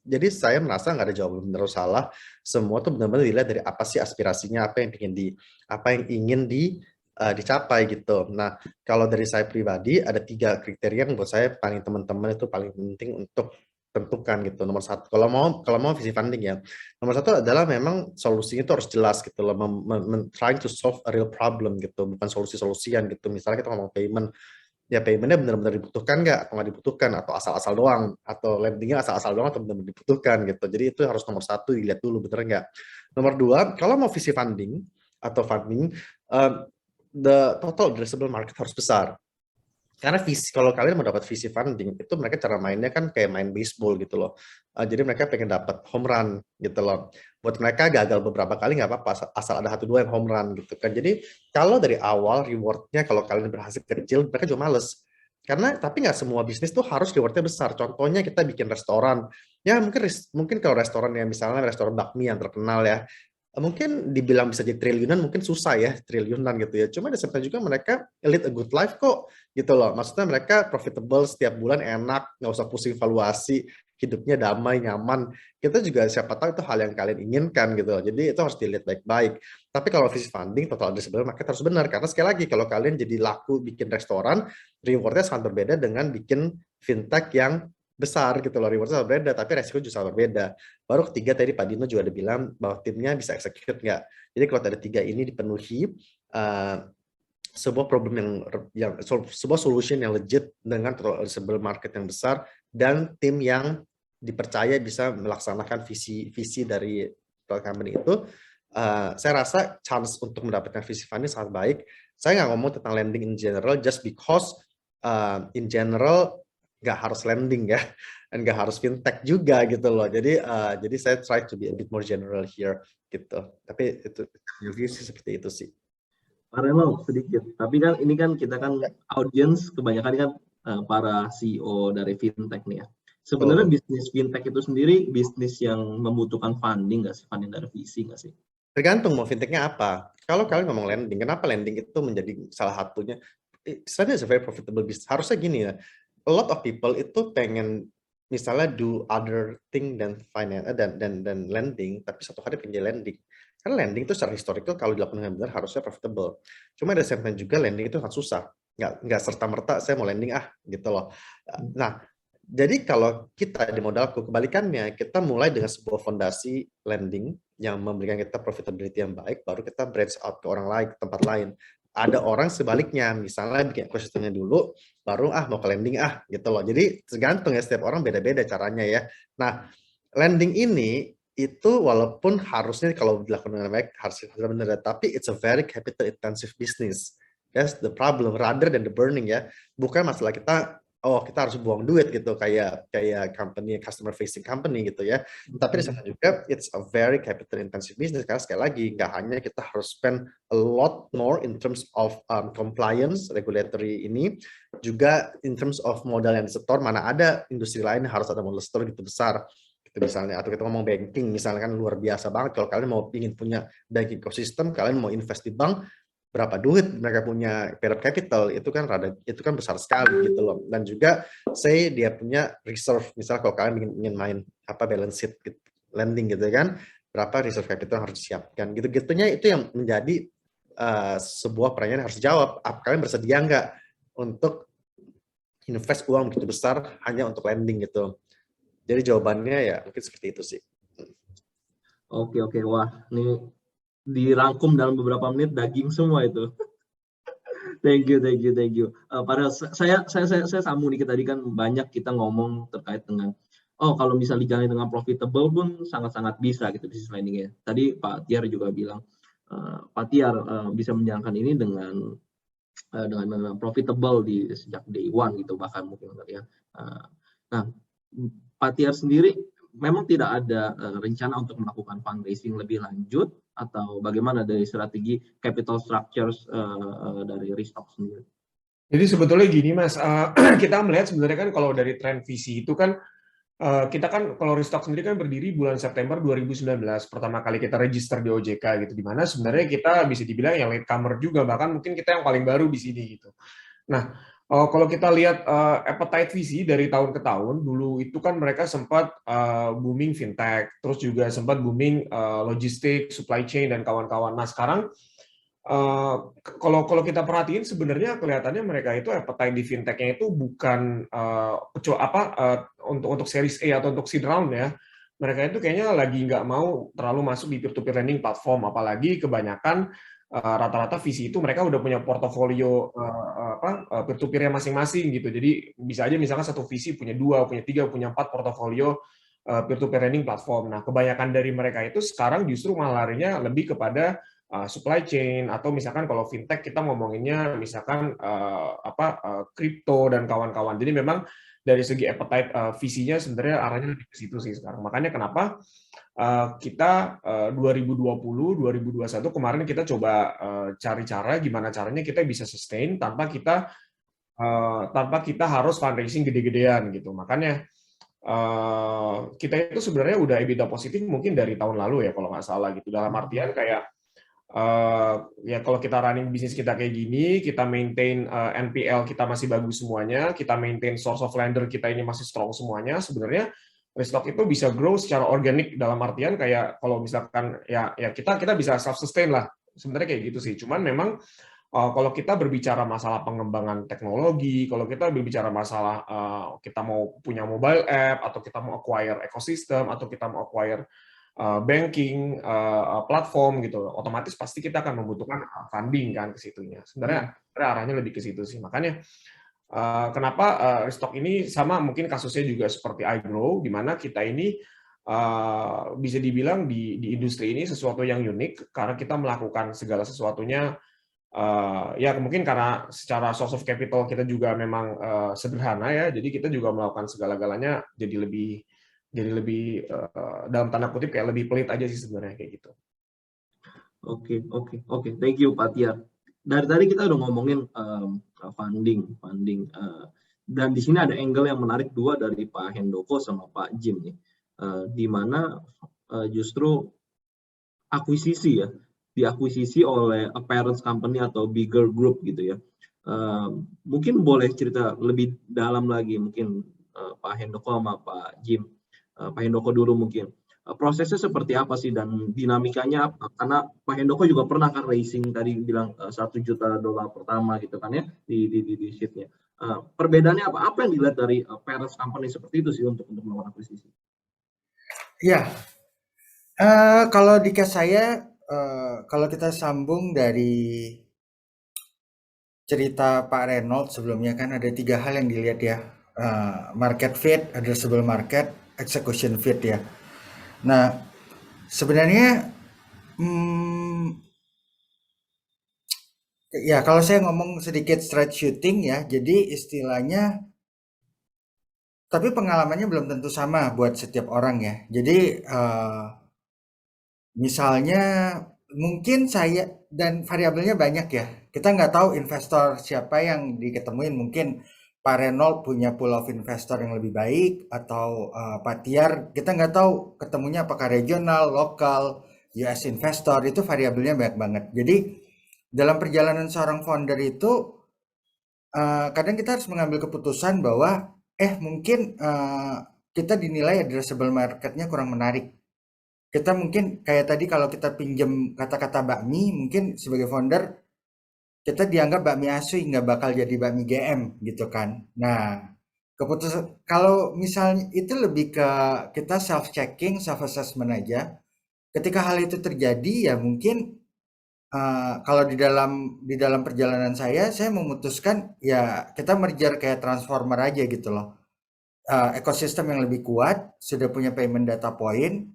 Jadi saya merasa nggak ada jawaban benar atau salah. Semua tuh benar-benar dilihat dari apa sih aspirasinya, apa yang ingin dicapai gitu. Nah, kalau dari saya pribadi ada 3 kriteria yang buat saya paling teman-teman itu paling penting untuk tentukan gitu. Nomor 1, kalau mau visi funding ya. Nomor 1 adalah memang solusinya itu harus jelas gitu loh, trying to solve a real problem gitu, bukan solusi-solusian gitu. Misalnya kita ngomong payment, ya paymentnya benar-benar dibutuhkan nggak atau nggak dibutuhkan, atau asal-asal doang, atau lendingnya asal-asal doang atau benar-benar dibutuhkan gitu. Jadi itu harus nomor 1 dilihat dulu bener nggak. Nomor 2, kalau mau visi funding atau funding, the total addressable market harus besar. Karena kalau kalian mau dapat visi funding, itu mereka cara mainnya kan kayak main baseball gitu loh. Jadi mereka pengen dapat home run gitu loh. Buat mereka gagal beberapa kali nggak apa-apa, asal ada 1-2 yang home run gitu kan. Jadi kalau dari awal rewardnya kalau kalian berhasil kecil, mereka juga males. Tapi nggak semua bisnis tuh harus rewardnya besar. Contohnya kita bikin restoran. Ya mungkin kalau restoran yang misalnya restoran bakmi yang terkenal ya, mungkin dibilang bisa jadi triliunan mungkin susah ya, triliunan gitu ya. Cuma ada juga mereka lead a good life kok gitu loh. Maksudnya mereka profitable setiap bulan, enak, nggak usah pusing valuasi, hidupnya damai, nyaman. Kita juga siapa tahu itu hal yang kalian inginkan gitu loh. Jadi itu harus dilihat baik-baik. Tapi kalau visi funding, total addressable market harus benar. Karena sekali lagi kalau kalian jadi laku bikin restoran, rewardnya sangat berbeda dengan bikin fintech yang besar gitu loh, rewardnya berbeda, tapi resiko juga sangat berbeda. Baru ketiga tadi Pak Dino juga ada bilang bahwa timnya bisa execute nggak. Jadi kalau ada 3 ini dipenuhi, sebuah problem sebuah solution yang legit dengan total addressable market yang besar dan tim yang dipercaya bisa melaksanakan visi dari company itu, saya rasa chance untuk mendapatkan visi funding sangat baik. Saya nggak ngomong tentang lending in general, just because in general nggak harus lending ya, dan nggak harus fintech juga gitu loh. Jadi saya try to be a bit more general here gitu. Tapi itu sih seperti itu sih. Pak Reno sedikit. Tapi kan ini kan kita kan audience kebanyakan kan para CEO dari fintech nih ya. Sebenarnya bisnis fintech itu sendiri bisnis yang membutuhkan funding nggak sih? Funding dari VC nggak sih? Tergantung mau fintechnya apa. Kalau kalian ngomong lending, kenapa lending itu menjadi salah satunya? Sebenarnya is a very profitable business. Harusnya gini ya. A lot of people itu pengen misalnya do other thing than finance dan lending, tapi satu hari pengen lending. Karena lending itu secara historical kalau dilakukan dengan benar harusnya profitable. Cuma ada same time juga lending itu sangat susah. Nggak serta-merta saya mau lending gitu loh. Nah, jadi kalau kita di modalku kebalikannya, kita mulai dengan sebuah fondasi lending yang memberikan kita profitability yang baik, baru kita branch out ke orang lain, ke tempat lain. Ada orang sebaliknya, misalnya bikin ekosistemnya dulu, baru mau ke lending gitu loh. Jadi tergantung ya, setiap orang beda-beda caranya ya. Nah, lending ini itu walaupun harusnya kalau dilakukan dengan baik harus benar, tapi it's a very capital intensive business. That's the problem rather than the burning ya. Bukan masalah kita harus buang duit gitu kayak company, customer facing company gitu ya. Tapi di sana juga it's a very capital intensive business karena sekali lagi nggak hanya kita harus spend a lot more in terms of compliance regulatory ini, juga in terms of modal yang disetor. Mana ada industri lain harus ada modal setor gitu besar gitu misalnya. Atau kita ngomong banking misalnya kan luar biasa banget. Kalau kalian ingin punya banking ecosystem, kalian mau invest di bank, berapa duit mereka punya paid up capital, itu kan besar sekali gitu loh. Dan juga dia punya reserve, misal kalau kalian ingin main balance sheet gitu, lending gitu kan, berapa reserve capital yang harus disiapkan gitu-gitunya, itu yang menjadi sebuah pertanyaan yang harus dijawab. Kalian bersedia nggak untuk invest uang begitu besar hanya untuk lending gitu? Jadi jawabannya ya mungkin seperti itu sih. Oke, wah ini dirangkum dalam beberapa menit, daging semua itu. Thank you. Padahal saya sambung dikit, tadi kan banyak kita ngomong terkait dengan kalau misalnya dijalani dengan profitable pun sangat-sangat bisa gitu bisnis lending ya. Tadi Pak Tiar juga bilang Pak Tiar bisa menjalankan ini dengan profitable di sejak day one gitu, bahkan mungkin ya. Nah, Pak Tiar sendiri memang tidak ada rencana untuk melakukan fundraising lebih lanjut, atau bagaimana dari strategi capital structures dari Restock sendiri? Jadi sebetulnya gini Mas, kita melihat sebenarnya kan kalau dari tren visi itu kan kita kan kalau Restock sendiri kan berdiri bulan September 2019, pertama kali kita register di OJK gitu, di mana sebenarnya kita bisa dibilang yang latecomer juga, bahkan mungkin kita yang paling baru di sini gitu. Nah, kalau kita lihat appetite VC dari tahun ke tahun, dulu itu kan mereka sempat booming fintech, terus juga sempat booming logistik, supply chain, dan kawan-kawan. Nah, sekarang kalau kita perhatiin sebenarnya kelihatannya mereka itu appetite di fintech-nya itu bukan untuk series A atau untuk seed round ya. Mereka itu kayaknya lagi nggak mau terlalu masuk di peer-to-peer lending platform, apalagi kebanyakan rata-rata VC itu mereka udah punya portofolio peer-to-peer-nya masing-masing gitu. Jadi bisa aja misalkan satu VC punya 2, punya 3, punya 4 portofolio peer-to-peer lending platform. Nah, kebanyakan dari mereka itu sekarang justru malah larinya lebih kepada supply chain, atau misalkan kalau fintech kita ngomonginnya misalkan kripto dan kawan-kawan. Jadi memang dari segi appetite VC-nya sebenarnya arahnya lebih ke situ sih sekarang. Makanya kenapa kita 2020, 2021 kemarin kita coba cari cara gimana caranya kita bisa sustain tanpa kita harus fundraising gede-gedean gitu. Makanya kita itu sebenarnya udah EBITDA positif mungkin dari tahun lalu ya kalau nggak salah gitu. Dalam artian kayak ya kalau kita running bisnis kita kayak gini, kita maintain NPL kita masih bagus semuanya, kita maintain source of lender kita ini masih strong semuanya, sebenarnya Restock itu bisa grow secara organik, dalam artian kayak kalau misalkan ya kita bisa self sustain lah, sebenarnya kayak gitu sih. Cuman memang kalau kita berbicara masalah pengembangan teknologi, kalau kita berbicara masalah kita mau punya mobile app, atau kita mau acquire ekosistem, atau kita mau acquire banking platform gitu, otomatis pasti kita akan membutuhkan funding kan ke situnya. Sebenarnya arahnya lebih ke situ sih. Makanya kenapa Restock ini sama mungkin kasusnya juga seperti iGrow, di mana kita ini bisa dibilang di industri ini sesuatu yang unik karena kita melakukan segala sesuatunya ya mungkin karena secara source of capital kita juga memang sederhana ya, jadi kita juga melakukan segala-galanya jadi lebih dalam tanda kutip kayak lebih pelit aja sih sebenarnya kayak gitu. Oke. Thank you Pak Tiar. Dari tadi kita udah ngomongin funding, dan di sini ada angle yang menarik dua dari Pak Hendoko sama Pak Jim nih, di mana justru akuisisi ya, diakuisisi oleh a parent company atau bigger group gitu ya. Mungkin boleh cerita lebih dalam lagi mungkin Pak Hendoko sama Pak Jim. Pak Hendoko dulu mungkin. Prosesnya seperti apa sih dan dinamikanya apa? Karena Pak Hendoko juga pernah kan racing tadi bilang $1 juta pertama gitu kan ya di seed-nya. Perbedaannya apa? Apa yang dilihat dari parent company seperti itu sih untuk melakukan akuisisi? Ya, kalau di case saya, kalau kita sambung dari cerita Pak Reynold sebelumnya kan ada 3 hal yang dilihat ya, market fit, addressable market, execution fit ya. Nah, sebenarnya ya kalau saya ngomong sedikit straight shooting ya, jadi istilahnya, tapi pengalamannya belum tentu sama buat setiap orang ya. Jadi misalnya mungkin saya, dan variabelnya banyak ya, kita nggak tahu investor siapa yang diketemuin, mungkin Pak Reynold punya pool of investor yang lebih baik, atau Pak Tiar, kita nggak tahu ketemunya apakah regional, lokal, US investor, itu variabelnya banyak banget. Jadi dalam perjalanan seorang founder itu kadang kita harus mengambil keputusan bahwa mungkin kita dinilai addressable marketnya kurang menarik. Kita mungkin kayak tadi kalau kita pinjam kata-kata bakmi, mungkin sebagai founder kita dianggap bakmi asu nggak bakal jadi bakmi GM gitu kan. Nah, keputusan kalau misalnya itu lebih ke kita self checking, self assessment aja. Ketika hal itu terjadi ya mungkin kalau di dalam perjalanan saya memutuskan ya kita merger kayak transformer aja gitu loh. Ekosistem yang lebih kuat, sudah punya payment data point,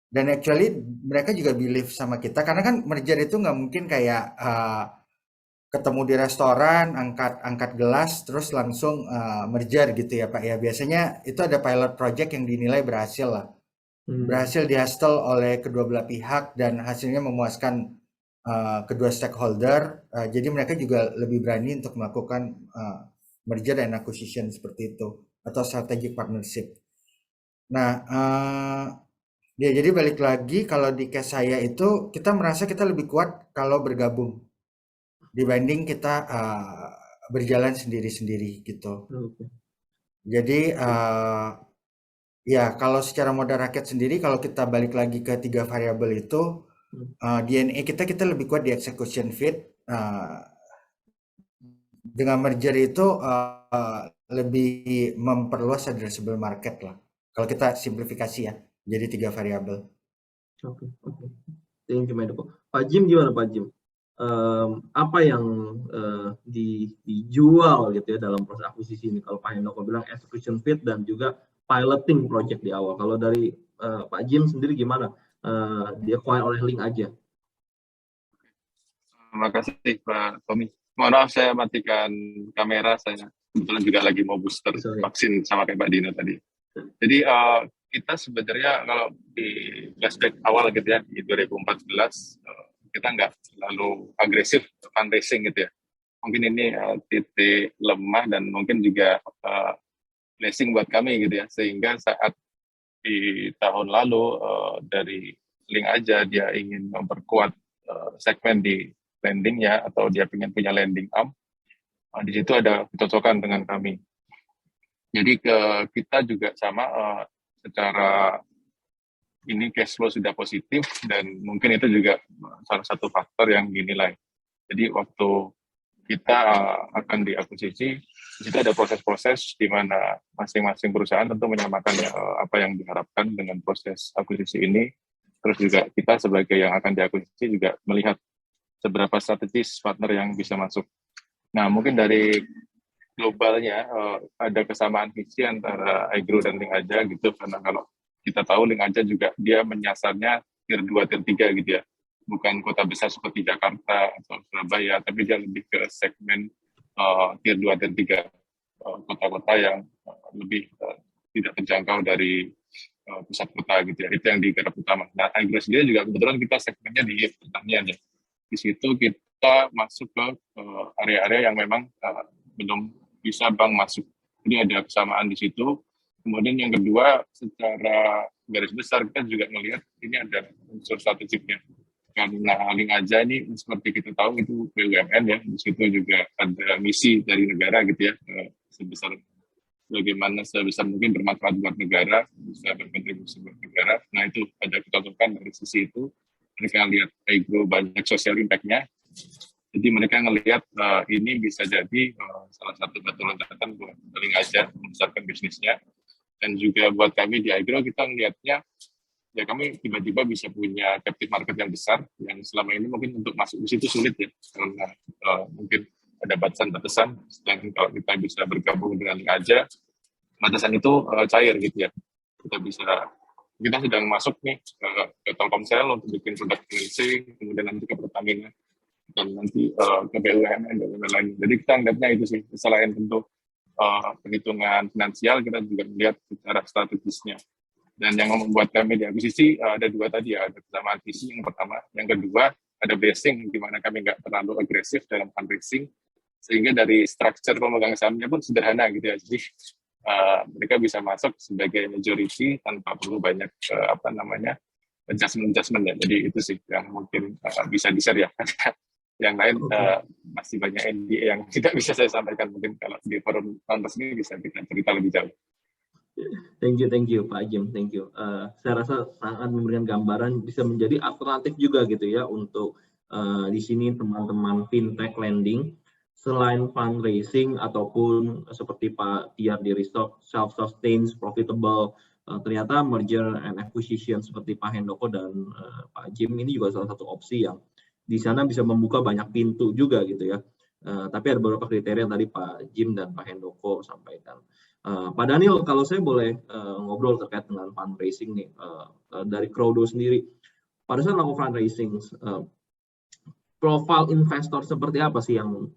dan actually mereka juga believe sama kita karena kan merger itu nggak mungkin kayak ketemu di restoran, angkat gelas, terus langsung merger gitu ya Pak ya. Biasanya itu ada pilot project yang dinilai berhasil lah. Berhasil dihustle oleh kedua belah pihak dan hasilnya memuaskan kedua stakeholder. Jadi mereka juga lebih berani untuk melakukan merger dan acquisition seperti itu atau strategic partnership. Nah, ya jadi balik lagi kalau di case saya itu kita merasa kita lebih kuat kalau bergabung dibanding kita berjalan sendiri-sendiri gitu. Jadi ya kalau secara modal rakyat sendiri kalau kita balik lagi ke 3 variabel itu DNA kita lebih kuat di execution fit. Dengan merger itu lebih memperluas addressable market lah. Kalau kita simplifikasi ya, jadi 3 variabel. Oke. Thank you, Medco. Pak Jim gimana Pak Jim? Apa yang dijual gitu ya dalam proses akuisisi ini? Kalau Pak Hendoko bilang execution fit dan juga piloting project di awal. Kalau dari Pak Jim sendiri gimana? Di-acquire oleh Link aja. Terima kasih Pak Tommy. Mohon maaf saya matikan kamera, saya kebetulan juga lagi mau booster vaksin sama kayak Pak Dino tadi. Jadi kita sebenarnya kalau di flashback awal gitu ya, di 2014, kita nggak selalu agresif fundraising gitu ya. Mungkin ini titik lemah dan mungkin juga blessing buat kami gitu ya. Sehingga saat di tahun lalu dari Link aja dia ingin memperkuat segmen di lendingnya atau dia ingin punya lending arm, di situ ada kecocokan dengan kami. Jadi kita juga sama secara ini cash flow sudah positif dan mungkin itu juga salah satu faktor yang dinilai. Jadi waktu kita akan diakuisisi, di situ ada proses-proses di mana masing-masing perusahaan tentu menyamakan apa yang diharapkan dengan proses akuisisi ini. Terus juga kita sebagai yang akan diakuisisi juga melihat seberapa strategis partner yang bisa masuk. Nah, mungkin dari globalnya ada kesamaan visi antara iGrow dan Link aja gitu, karena kalau kita tahu Link aja juga dia menyasarnya tier 2, tier 3 gitu ya. Bukan kota besar seperti Jakarta atau Surabaya, tapi dia lebih ke segmen tier 2, tier 3 kota-kota yang lebih tidak terjangkau dari pusat kota gitu ya. Itu yang digarap utama. Nah, iGrow sendiri juga kebetulan kita segmennya di pertanian ya. Di situ kita masuk ke area-area yang memang belum bisa bank masuk. Jadi ada kesamaan di situ. Kemudian yang kedua, secara garis besar kita juga melihat ini ada unsur strategiknya. Karena Link aja ini seperti kita tahu itu BUMN ya. Di situ juga ada misi dari negara gitu ya. Sebesar bagaimana sebesar mungkin bermanfaat buat negara, bisa berkontribusi buat negara. Nah itu ada kecocokan dari sisi itu. Mereka lihat iGrow banyak social impact-nya, jadi mereka ngelihat ini bisa jadi salah satu batu loncatan buat Link aja membesarkan bisnisnya. Dan juga buat kami di iGrow kita ngelihatnya ya kami tiba-tiba bisa punya captive market yang besar yang selama ini mungkin untuk masuk di situ sulit ya karena mungkin ada batasan-batasan. Dan kalau kita bisa bergabung dengan Link aja, batasan itu cair gitu ya. Kita sedang masuk nih ke Telkomsel untuk bikin produk financing, kemudian nanti ke Pertamina, dan nanti ke BUMN dan lain-lain. Jadi kita ngeliatnya itu sih, selain tentu perhitungan finansial, kita juga melihat secara strategisnya. Dan yang membuat kami di akuisisi ada dua tadi ya, ada kesamaan visi yang pertama, yang kedua ada blessing, di mana kami nggak terlalu agresif dalam fundraising, sehingga dari structure pemegang sahamnya pun sederhana gitu ya. Jadi mereka bisa masuk sebagai majority tanpa perlu banyak adjustment ya. Jadi itu sih yang mungkin bisa di-share ya. Yang lain masih banyak NDA yang tidak bisa saya sampaikan, mungkin kalau di forum tahun resmi bisa kita cerita lebih jauh. Thank you Pak Jim, thank you. Saya rasa sangat memberikan gambaran, bisa menjadi alternatif juga gitu ya untuk di sini teman-teman fintech lending, selain fundraising ataupun seperti Pak Tiar di Restock, self-sustained, profitable, ternyata merger and acquisition seperti Pak Hendoko dan Pak Jim ini juga salah satu opsi yang di sana bisa membuka banyak pintu juga gitu ya. Tapi ada beberapa kriteria yang tadi Pak Jim dan Pak Hendoko sampaikan. Pak Daniel, kalau saya boleh ngobrol terkait dengan fundraising nih, dari Crowdo sendiri, pada saat melakukan fundraising, profil investor seperti apa sih yang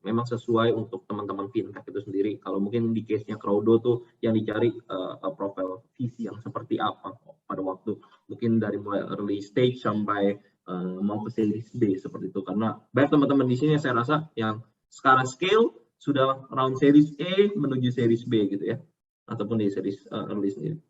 memang sesuai untuk teman-teman fintech itu sendiri? Kalau mungkin di case-nya Crowdo tuh yang dicari profil visi yang seperti apa pada waktu mungkin dari mulai early stage sampai mau ke series B seperti itu, karena banyak teman-teman di sini saya rasa yang sekarang scale sudah round series A menuju series B gitu ya, ataupun di series early sendiri.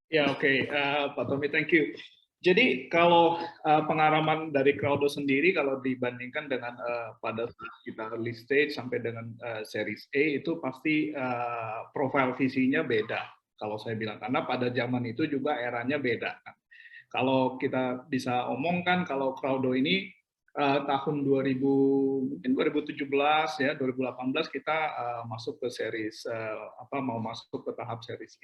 Ya, oke, Pak Tommy, thank you. Jadi kalau pengalaman dari Crowdo sendiri, kalau dibandingkan dengan pada kita early stage sampai dengan series A, itu pasti profil visinya beda, kalau saya bilang. Karena pada zaman itu juga eranya beda. Kalau kita bisa omongkan, kalau Crowdo ini tahun 2017 ya 2018 kita masuk ke series mau masuk ke tahap series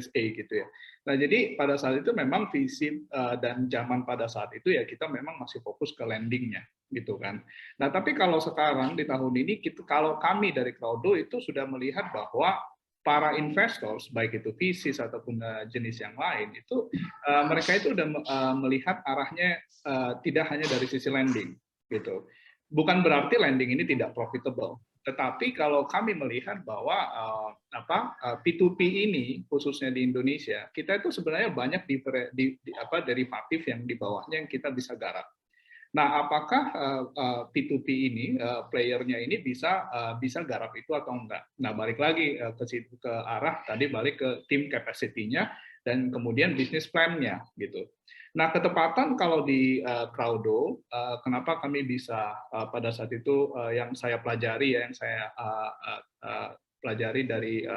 A gitu ya. Nah, jadi pada saat itu memang visi dan zaman pada saat itu ya kita memang masih fokus ke lendingnya gitu kan. Nah, tapi kalau sekarang di tahun ini kalau kami dari Crowdo itu sudah melihat bahwa para investors, baik itu VCs ataupun jenis yang lain, itu mereka itu sudah melihat arahnya tidak hanya dari sisi lending, gitu. Bukan berarti lending ini tidak profitable, tetapi kalau kami melihat bahwa P2P ini, khususnya di Indonesia, kita itu sebenarnya banyak derivatif yang di bawahnya yang kita bisa garap. Nah, apakah P2P ini, playernya ini bisa garap itu atau enggak? Nah, balik lagi ke arah tadi, balik ke tim capacity-nya dan kemudian bisnis plan-nya gitu. Nah, ketepatan kalau di Crowdo, kenapa kami bisa pada saat itu yang saya pelajari ya, yang saya pelajari dari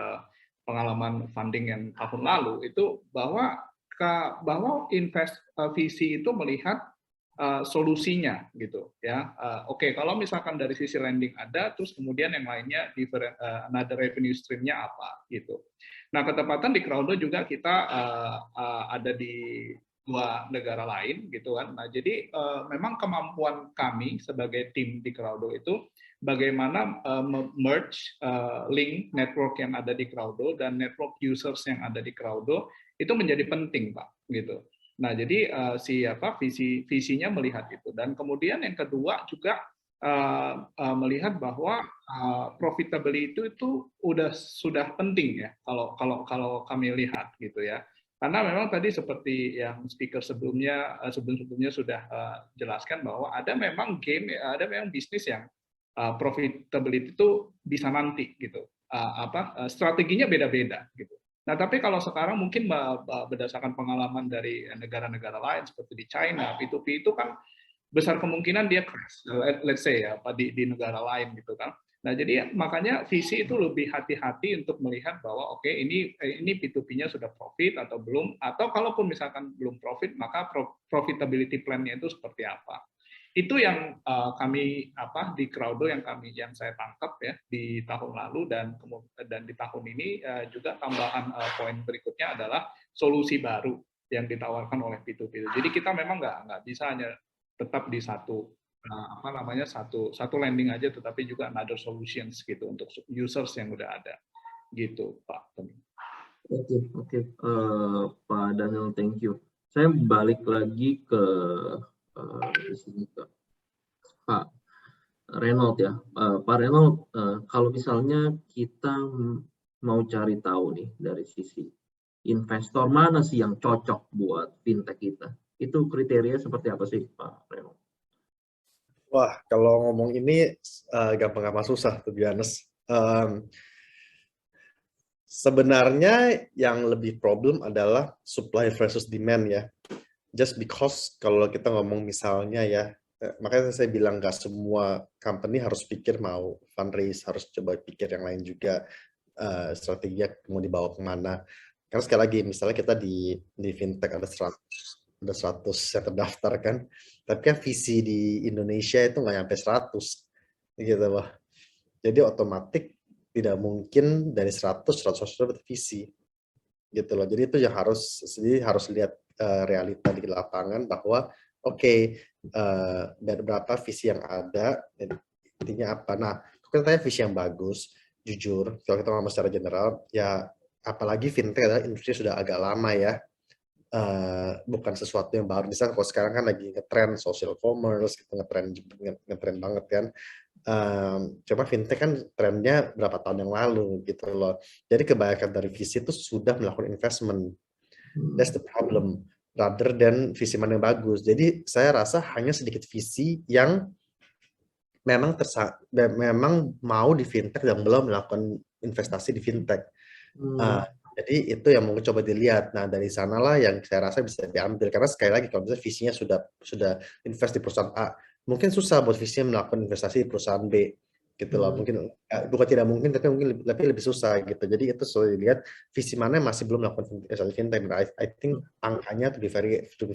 pengalaman funding yang tahun lalu itu bahwa VC itu melihat solusinya gitu ya. Oke, kalau misalkan dari sisi lending ada, terus kemudian yang lainnya another revenue stream-nya apa gitu. Nah, ketepatan di Crowdo juga kita ada di 2 negara lain gitu kan. Nah, jadi memang kemampuan kami sebagai tim di Crowdo itu bagaimana merge link network yang ada di Crowdo dan network users yang ada di Crowdo itu menjadi penting, Pak, gitu. Nah, jadi visinya melihat itu, dan kemudian yang kedua juga melihat bahwa profitability itu sudah penting ya kalau kami lihat gitu ya, karena memang tadi seperti yang speaker sebelumnya sudah jelaskan bahwa ada memang bisnis yang profitability itu bisa nanti gitu, strateginya beda-beda gitu. Nah, tapi kalau sekarang mungkin berdasarkan pengalaman dari negara-negara lain seperti di China, P2P itu kan besar kemungkinan dia crash, let's say ya, di negara lain gitu kan. Nah, jadi makanya visi itu lebih hati-hati untuk melihat bahwa oke, ini P2P-nya sudah profit atau belum, atau kalaupun misalkan belum profit, maka profitability plan-nya itu seperti apa. Itu yang kami di Crowdo yang saya tangkap ya di tahun lalu, dan di tahun ini juga tambahan poin berikutnya adalah solusi baru yang ditawarkan oleh P2P. Jadi kita memang nggak bisa hanya tetap di satu lending aja, tetapi juga another solutions gitu untuk users yang udah ada gitu, Pak. Oke. Pak Daniel, thank you. Saya balik lagi ke di sini ke Pak Reynold ya. Pak Reynold, kalau misalnya kita mau cari tahu nih dari sisi investor mana sih yang cocok buat fintech kita, itu kriteria seperti apa sih, Pak Reynold? Wah, kalau ngomong ini gampang-gampang susah, to be honest. Sebenarnya yang lebih problem adalah supply versus demand ya. Just because kalau kita ngomong misalnya ya, makanya saya bilang nggak semua company harus pikir mau fundraise, harus coba pikir yang lain juga, strateginya mau dibawa kemana. Karena sekali lagi, misalnya kita di fintech ada 100 yang terdaftar kan, tapi kan visi di Indonesia itu nggak nyampe 100 gitu loh. Jadi otomatis tidak mungkin dari 100 dapat visi gitu loh. Jadi itu yang harus lihat realita di lapangan bahwa berapa visi yang ada, intinya apa. Nah, kalau kita tanya visi yang bagus, jujur, kalau kita ngomong secara general, ya apalagi fintech adalah industri sudah agak lama ya, bukan sesuatu yang baru. Misalnya kalau sekarang kan lagi ngetrend social commerce, gitu, ngetrend banget kan. Coba fintech kan trennya berapa tahun yang lalu gitu loh. Jadi kebanyakan dari visi itu sudah melakukan investment. That's the problem. Rather than visi mana yang bagus. Jadi saya rasa hanya sedikit visi yang memang mau di fintech dan belum melakukan investasi di fintech. Jadi itu yang mau coba dilihat. Nah dari sanalah yang saya rasa bisa diambil. Karena sekali lagi kalau misalnya visinya sudah invest di perusahaan A, mungkin susah buat visinya melakukan investasi di perusahaan B. Gitu loh, mungkin bukan tidak mungkin, tapi mungkin lebih susah gitu. Jadi itu selalu dilihat visi mana yang masih belum melakukan investasi fintech. I think angkanya to be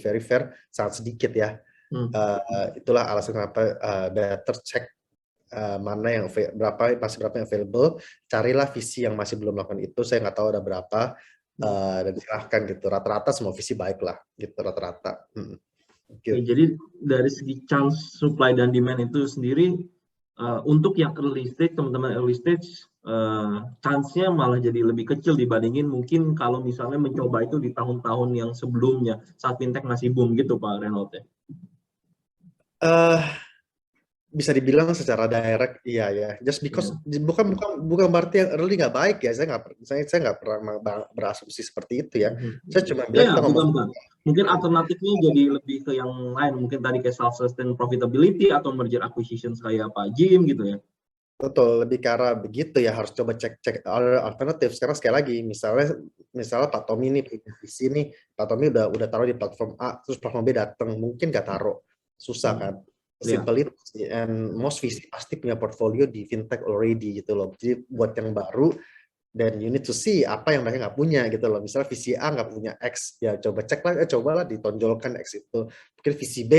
very fair sangat sedikit ya. Itulah alasan kenapa better check mana yang berapa yang available. Carilah visi yang masih belum melakukan itu. Saya nggak tahu ada berapa dan silahkan gitu. Rata-rata semua visi baik lah gitu rata-rata. Jadi dari segi chance supply dan demand itu sendiri. Untuk yang early stage, teman-teman early stage, chance-nya malah jadi lebih kecil dibandingin mungkin kalau misalnya mencoba itu di tahun-tahun yang sebelumnya, saat fintech masih boom gitu Pak Reynold ya? Bisa dibilang secara direct, iya ya. Just because bukan berarti yang early nggak baik ya. Saya nggak pernah berasumsi seperti itu ya. Saya cuma bilang kita ngomong. Mungkin alternatifnya jadi lebih ke yang lain, mungkin tadi kayak self-sustain profitability atau merger acquisitions kayak Pak Jim gitu ya. Betul, lebih ke arah begitu ya, harus coba cek alternatif. Sekarang sekali lagi, misalnya Pak Tommy nih punya visi nih, Pak Tommy udah taruh di platform A, terus platform B datang, mungkin nggak taruh, susah kan. Simple itu, and most visi pasti punya portfolio di fintech already gitu loh. Jadi buat yang baru, dan you need to see apa yang mereka nggak punya gitu loh. Misalnya visi A nggak punya X, ya coba cek lah, cobalah ditonjolkan X itu. Mungkin visi B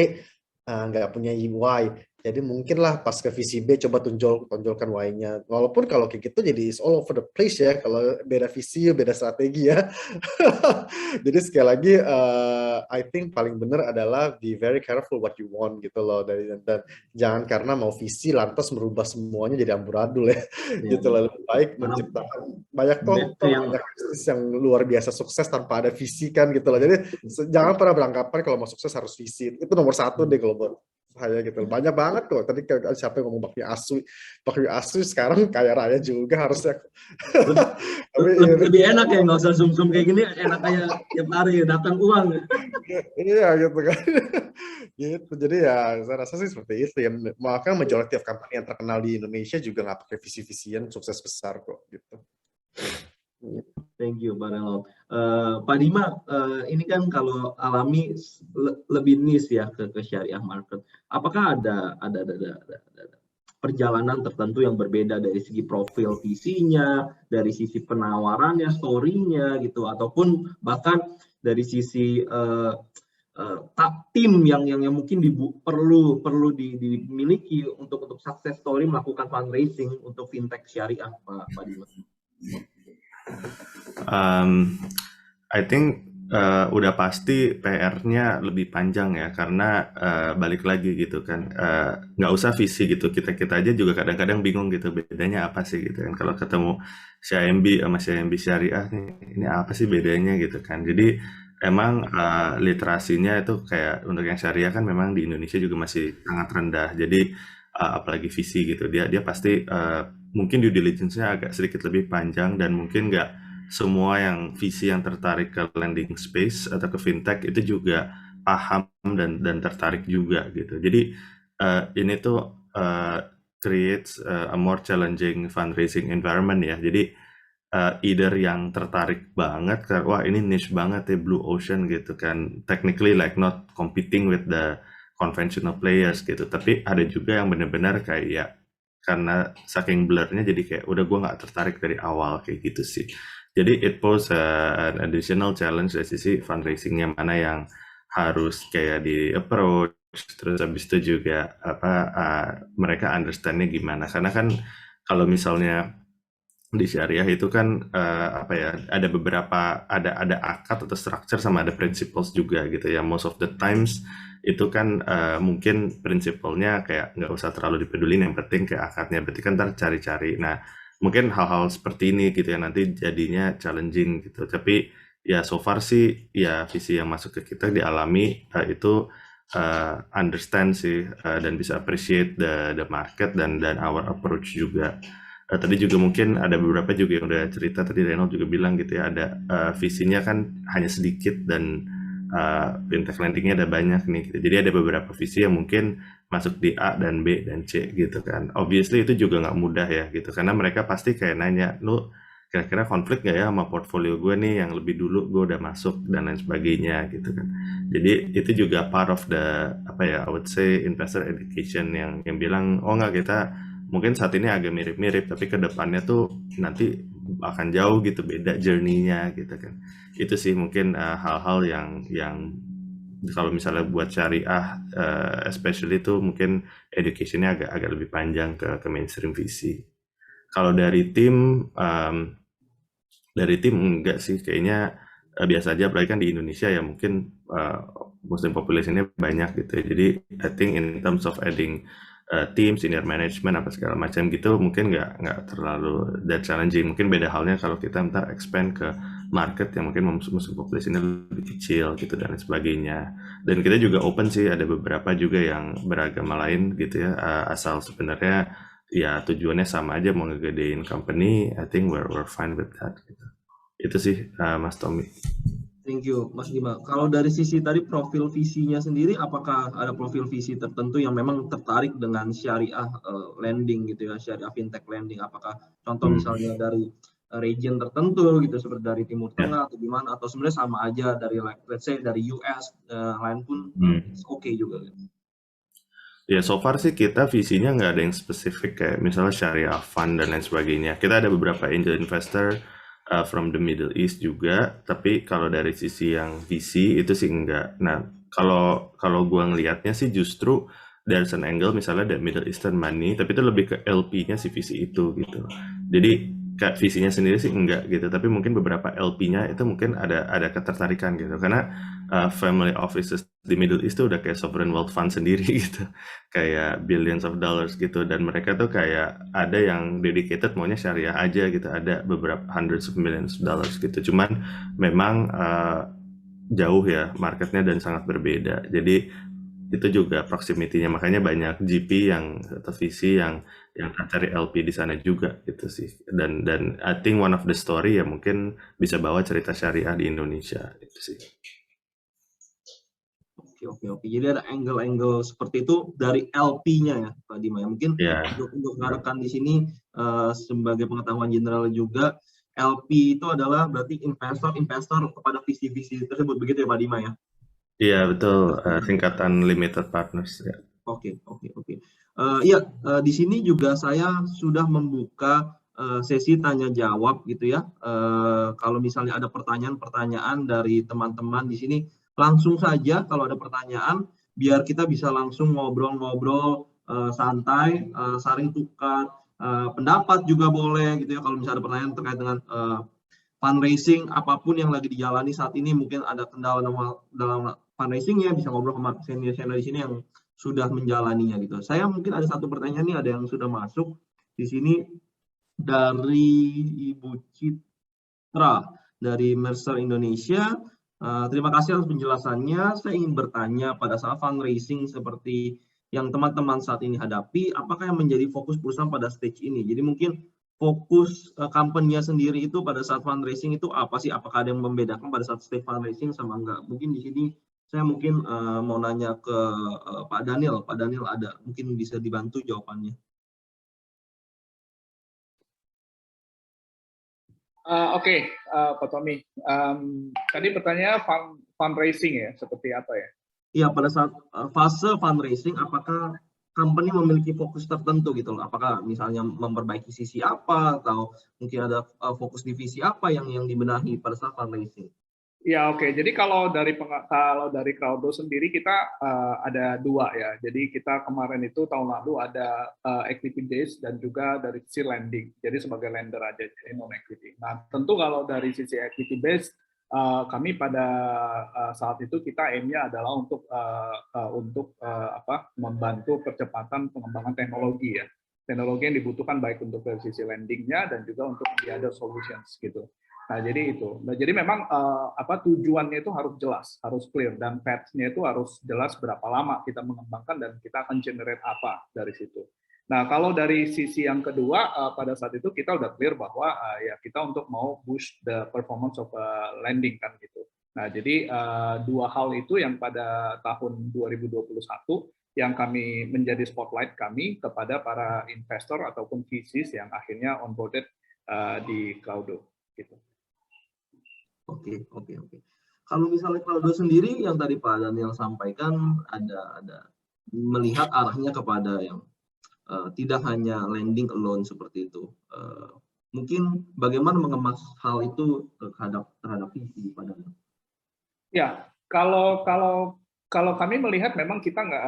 nggak punya Y, jadi mungkinlah pas ke visi B coba tonjolkan Y-nya. Walaupun kalau kayak gitu jadi it's all over the place ya, kalau beda visi, beda strategi ya. Jadi sekali lagi, I think paling benar adalah be very careful what you want gitu loh. Dan jangan karena mau visi lantas merubah semuanya jadi amburadul ya. Gitu loh, lebih baik menciptakan banyak bisnis yang luar biasa sukses tanpa ada visi kan gitu loh. Jadi jangan pernah beranggapan kalau mau sukses harus visi. Itu nomor satu deh kalau buat saya gitu. Banyak banget kok. Tadi siapa yang ngomong Bakri Asu sekarang kaya raya juga harusnya. Lebih enak ya, nggak usah zoom kayak gini, enak kayak tiap hari datang uang. Iya gitu kan. Gitu. Jadi ya saya rasa sih seperti itu ya. Maka majority of company yang terkenal di Indonesia juga nggak pakai visi-visian sukses besar kok gitu. Thank you Pak Reynold. Pak Dima, ini kan kalau alami lebih niche ya ke syariah market. Apakah ada perjalanan tertentu yang berbeda dari segi profil visinya, dari sisi penawarannya, story-nya gitu, ataupun bahkan dari sisi tim yang mungkin perlu dimiliki untuk success story melakukan fundraising untuk fintech syariah, Pak Dima? I think udah pasti PR-nya lebih panjang ya, karena balik lagi gitu kan, nggak usah visi gitu, kita aja juga kadang-kadang bingung gitu bedanya apa sih gitu kan, kalau ketemu CIMB sama CIMB syariah nih, ini apa sih bedanya gitu kan. Jadi emang literasinya itu kayak untuk yang syariah kan memang di Indonesia juga masih sangat rendah, jadi apalagi visi gitu, dia pasti mungkin due diligence-nya agak sedikit lebih panjang, dan mungkin nggak semua yang visi yang tertarik ke lending space atau ke fintech itu juga paham dan tertarik juga gitu. Jadi ini tuh creates a more challenging fundraising environment ya. Jadi either yang tertarik banget, wah ini niche banget ya, blue ocean gitu kan, technically like not competing with the conventional players gitu. Tapi ada juga yang benar-benar kayak karena saking blurnya jadi kayak udah gue nggak tertarik dari awal kayak gitu sih. Jadi it pose an additional challenge dari sisi fundraisingnya mana yang harus kayak di approach, terus habis itu juga mereka understandnya gimana. Karena kan kalau misalnya di syariah itu kan ada beberapa ada akad atau structure sama ada principles juga gitu ya. Most of the times itu kan mungkin prinsipalnya kayak nggak usah terlalu dipedulin, yang penting kayak akadnya, berarti kan ntar cari-cari. Nah mungkin hal-hal seperti ini gitu ya nanti jadinya challenging gitu, tapi ya so far sih ya visi yang masuk ke kita dialami itu understand sih dan bisa appreciate the market dan our approach juga. Tadi juga mungkin ada beberapa juga yang udah cerita, tadi Reynold juga bilang gitu ya, ada visinya kan hanya sedikit dan fintech lendingnya ada banyak nih gitu. Jadi ada beberapa visi yang mungkin masuk di A dan B dan C gitu kan. Obviously itu juga nggak mudah ya gitu, karena mereka pasti kayak nanya, lu kira-kira konflik nggak ya sama portfolio gue nih yang lebih dulu gue udah masuk dan lain sebagainya gitu kan. Jadi itu juga part of the I would say investor education yang bilang oh nggak, kita mungkin saat ini agak mirip-mirip, tapi ke depannya tuh nanti akan jauh gitu, beda journey-nya gitu kan. Itu sih mungkin hal-hal yang kalau misalnya buat syariah, especially itu mungkin education-nya agak lebih panjang ke mainstream VC. Kalau dari tim enggak sih, kayaknya biasa aja, apalagi kan di Indonesia ya mungkin Muslim population-nya banyak gitu ya. Jadi I think in terms of adding team, senior management, apa segala macam gitu, mungkin nggak terlalu that challenging. Mungkin beda halnya kalau kita ntar expand ke market yang mungkin Muslim population lebih kecil gitu dan sebagainya. Dan kita juga open sih, ada beberapa juga yang beragama lain gitu ya, asal sebenarnya ya tujuannya sama aja, mau ngegedein company. I think we're fine with that gitu. Itu sih Mas Tommy. Thank you, Mas Dima. Kalau dari sisi tadi profil visinya sendiri, apakah ada profil visi tertentu yang memang tertarik dengan syariah lending gitu ya, syariah fintech lending? Apakah contoh misalnya dari region tertentu gitu, seperti dari Timur Tengah atau gimana? Atau sebenarnya sama aja dari let's say dari US lain pun oke juga? Gitu. Ya so far sih kita visinya nggak ada yang spesifik kayak misalnya syariah fund dan lain sebagainya. Kita ada beberapa angel investor from the Middle East juga, tapi kalau dari sisi yang VC itu sih enggak. Nah, kalau gue ngelihatnya sih justru there's an angle misalnya dari Middle Eastern money, tapi itu lebih ke LP-nya si VC itu gitu. Jadi kayak VC-nya sendiri sih enggak gitu, tapi mungkin beberapa LP-nya itu mungkin ada ketertarikan gitu, karena family offices di Middle East tuh udah kayak sovereign wealth fund sendiri gitu, kayak billions of dollars gitu, dan mereka tuh kayak ada yang dedicated maunya syariah aja gitu, ada beberapa hundreds of millions of dollars gitu, cuman memang jauh ya marketnya dan sangat berbeda. Jadi itu juga proximity-nya, makanya banyak GP yang atau VC yang cari LP di sana juga gitu sih. Dan I think one of the story ya mungkin bisa bawa cerita syariah di Indonesia itu sih. Oke. Jadi ada angle-angle seperti itu dari LP-nya ya, Pak Dima. Mungkin untuk rekan di sini sebagai pengetahuan general juga, LP itu adalah berarti investor kepada visi-visi tersebut, begitu ya Pak Dima ya? Iya betul, singkatan limited partners ya. Oke. Iya, di sini juga saya sudah membuka sesi tanya jawab gitu ya. Kalau misalnya ada pertanyaan dari teman-teman di sini, langsung saja kalau ada pertanyaan, biar kita bisa langsung ngobrol-ngobrol santai, saling tukar pendapat juga boleh gitu ya. Kalau misalnya ada pertanyaan terkait dengan fundraising apapun yang lagi dijalani saat ini, mungkin ada kendala dalam fundraisingnya, bisa ngobrol sama senior-senior di sini yang sudah menjalaninya gitu. Saya mungkin ada satu pertanyaan nih, ada yang sudah masuk di sini dari Ibu Citra dari Mercer Indonesia. Terima kasih atas penjelasannya. Saya ingin bertanya, pada saat fundraising seperti yang teman-teman saat ini hadapi, apakah yang menjadi fokus perusahaan pada stage ini? Jadi mungkin fokus company-nya sendiri itu pada saat fundraising itu apa sih? Apakah ada yang membedakan pada saat stage fundraising sama enggak? Mungkin di sini saya mungkin mau nanya ke Pak Daniel. Pak Daniel ada, mungkin bisa dibantu jawabannya. Oke, Pak Tommy. Tadi pertanyaannya fundraising ya, seperti apa ya? ya pada saat fase fundraising, apakah company memiliki fokus tertentu gitu loh? Apakah misalnya memperbaiki sisi apa, atau mungkin ada fokus divisi apa yang dibenahi pada saat fundraising? Ya, oke. Jadi kalau dari Crowdo sendiri kita ada dua ya. Jadi kita kemarin itu tahun lalu ada equity base dan juga dari sisi lending. Jadi sebagai lender aja, jadi non equity. Nah, tentu kalau dari sisi equity base kami pada saat itu kita aim-nya adalah untuk membantu percepatan pengembangan teknologi ya. Teknologi yang dibutuhkan baik untuk dari sisi lending-nya dan juga untuk the other solutions gitu. Nah, jadi itu. Nah, jadi memang tujuannya itu harus jelas, harus clear, dan path-nya itu harus jelas berapa lama kita mengembangkan dan kita akan generate apa dari situ. Nah, kalau dari sisi yang kedua, pada saat itu kita udah clear bahwa ya kita untuk mau boost the performance of lending kan gitu. Nah, jadi dua hal itu yang pada tahun 2021 yang kami menjadi spotlight kami kepada para investor ataupun VCs yang akhirnya onboarded di Crowdo gitu. Oke. Kalau misalnya Crowdo sendiri yang tadi Pak Daniel sampaikan ada melihat arahnya kepada yang tidak hanya lending alone seperti itu. Mungkin bagaimana mengemas hal itu terhadap visi Pak Daniel? Ya, kalau kami melihat memang kita nggak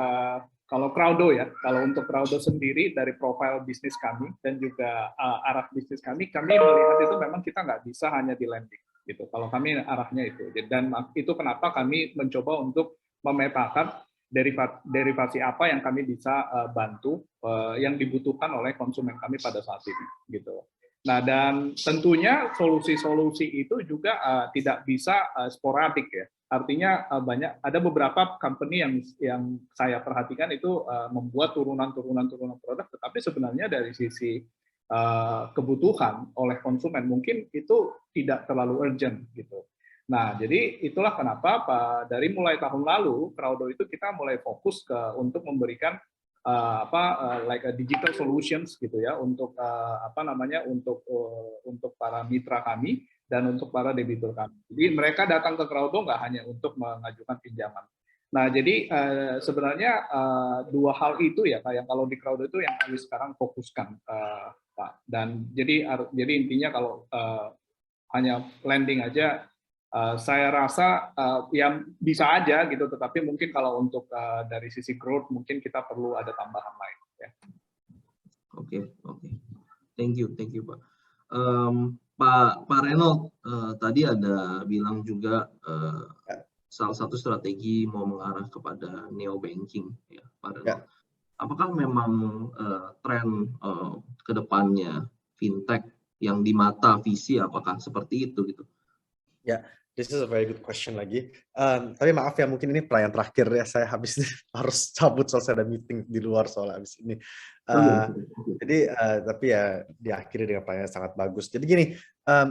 kalau Crowdo ya, kalau untuk Crowdo sendiri dari profil bisnis kami dan juga arah bisnis kami melihat itu memang kita nggak bisa hanya di lending gitu. Kalau kami arahnya itu, dan itu kenapa kami mencoba untuk memetakan derivasi apa yang kami bisa bantu yang dibutuhkan oleh konsumen kami pada saat ini gitu. Nah, dan tentunya solusi-solusi itu juga tidak bisa sporadik ya. Artinya ada beberapa company yang saya perhatikan itu membuat turunan produk, tetapi sebenarnya dari sisi kebutuhan oleh konsumen mungkin itu tidak terlalu urgent gitu. Nah, jadi itulah kenapa dari mulai tahun lalu Crowdo itu kita mulai fokus untuk memberikan like a digital solutions gitu ya untuk untuk para mitra kami dan untuk para debitur kami. Jadi mereka datang ke Crowdo nggak hanya untuk mengajukan pinjaman. Nah, jadi sebenarnya dua hal itu ya Pak, yang kalau di Crowdo itu yang kami sekarang fokuskan Pak. Dan jadi intinya kalau hanya lending aja saya rasa ya bisa aja gitu, tetapi mungkin kalau untuk dari sisi growth mungkin kita perlu ada tambahan lain ya. Oke. Thank you Pak. Pak Renold tadi ada bilang juga salah satu strategi mau mengarah kepada neo banking ya Pak Renold. Ya. Apakah memang tren kedepannya fintech yang di mata visi apakah seperti itu gitu? Ya, this is a very good question lagi. Tapi maaf ya, mungkin ini pertanyaan terakhir ya. Saya habis harus cabut soal saya ada meeting di luar soal habis ini. Jadi tapi ya diakhiri dengan pertanyaan sangat bagus. Jadi gini,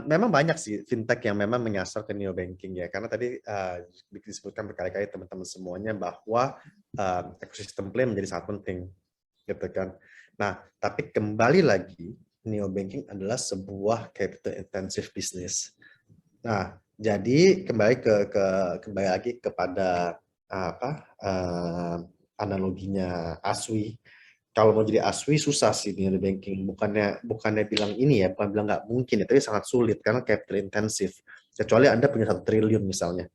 memang banyak sih fintech yang memang menyasar ke neo banking ya. Karena tadi disebutkan berkali-kali teman-teman semuanya bahwa ekosistem play menjadi sangat penting, gitu kan. Nah, tapi kembali lagi neo banking adalah sebuah capital intensive business. Nah, jadi kembali lagi kepada analoginya Aswi. Kalau mau jadi Aswi susah sih di banking. Bukannya bilang ini ya, bukan bilang nggak mungkin ya, tapi sangat sulit karena capital intensif. Kecuali Anda punya 1 triliun misalnya